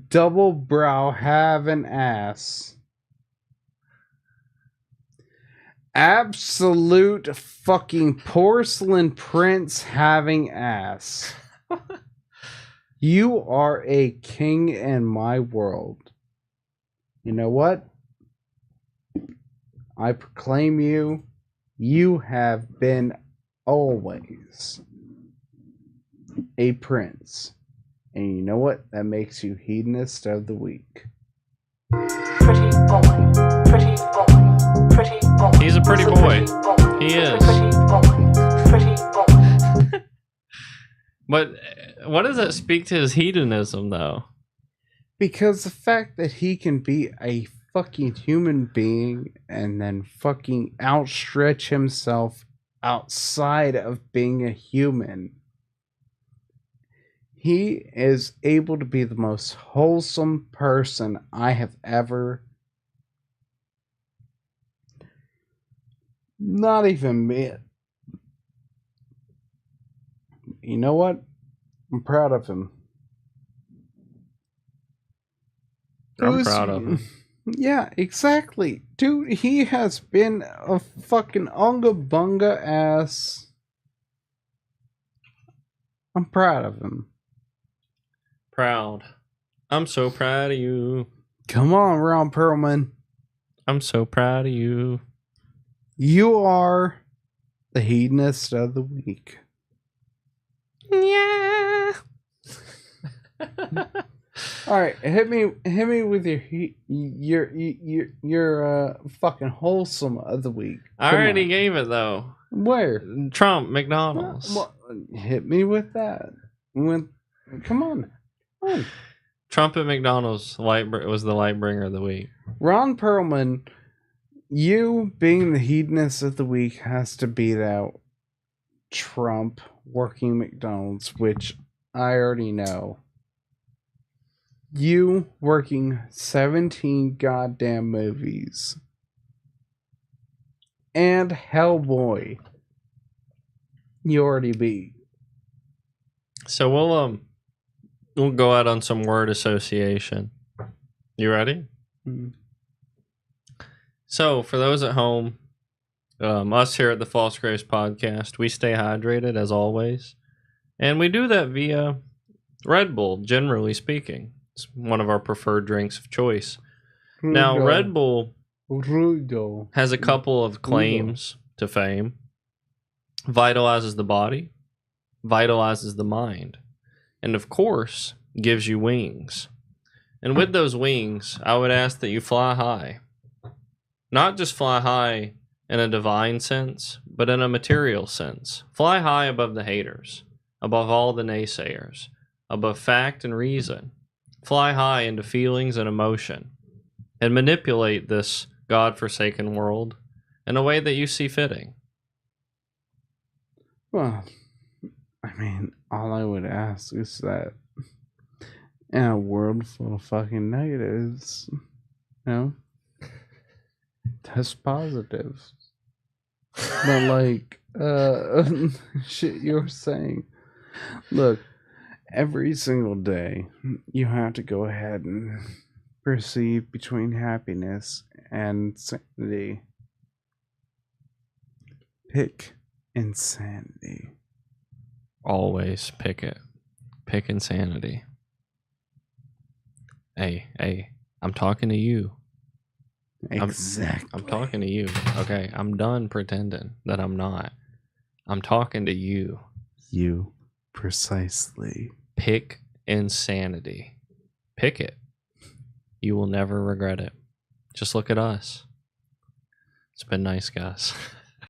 double brow having ass. Absolute fucking porcelain prince having ass. You are a king in my world. You know what? I proclaim you. You have been always a prince. And you know what? That makes you hedonist of the week. Pretty boy, pretty boy, pretty boy. He's a pretty boy. He is. Pretty boy, pretty boy. But what does that speak to his hedonism, though? Because the fact that he can be a fucking human being and then fucking outstretch himself outside of being a human. He is able to be the most wholesome person I have ever. Not even met. You know what? I'm proud of him. I'm proud of him. Yeah, exactly. Dude, he has been a fucking unga bunga ass. I'm proud of him. Proud. I'm so proud of you. Come on, Ron Perlman. I'm so proud of you. You are the hedonist of the week. Yeah. All right, hit me with your fucking wholesome of the week. I Come already on. gave it though. Where? Trump, McDonald's. Well, hit me with that. Come on. Trump at McDonald's was the light bringer of the week. Ron Perlman, you being the hedonist of the week has to beat out Trump working McDonald's, which I already know. You working 17 goddamn movies. And Hellboy. You already beat. So we'll go out on some word association. You ready? Mm. So for those at home, us here at the False Graves Podcast, we stay hydrated as always, and we do that via Red Bull. Generally speaking, it's one of our preferred drinks of choice. Now, Red Bull Rudo. has a couple of claims to fame. Vitalizes the body, vitalizes the mind, and of course, gives you wings. And with those wings, I would ask that you fly high. Not just fly high in a divine sense, but in a material sense. Fly high above the haters, above all the naysayers, above fact and reason. Fly high into feelings and emotion, and manipulate this God-forsaken world in a way that you see fitting. Well, I mean, all I would ask is that in a world full of fucking negatives, test positive. But like, shit you're saying. Look, every single day, you have to go ahead and perceive between happiness and sanity. Pick insanity. Always pick it. Pick insanity. Hey, I'm talking to you. Exactly. I'm talking to you. Okay, I'm done pretending that I'm not. I'm talking to you. You precisely. Pick insanity. Pick it. You will never regret it. Just look at us. It's been nice, guys.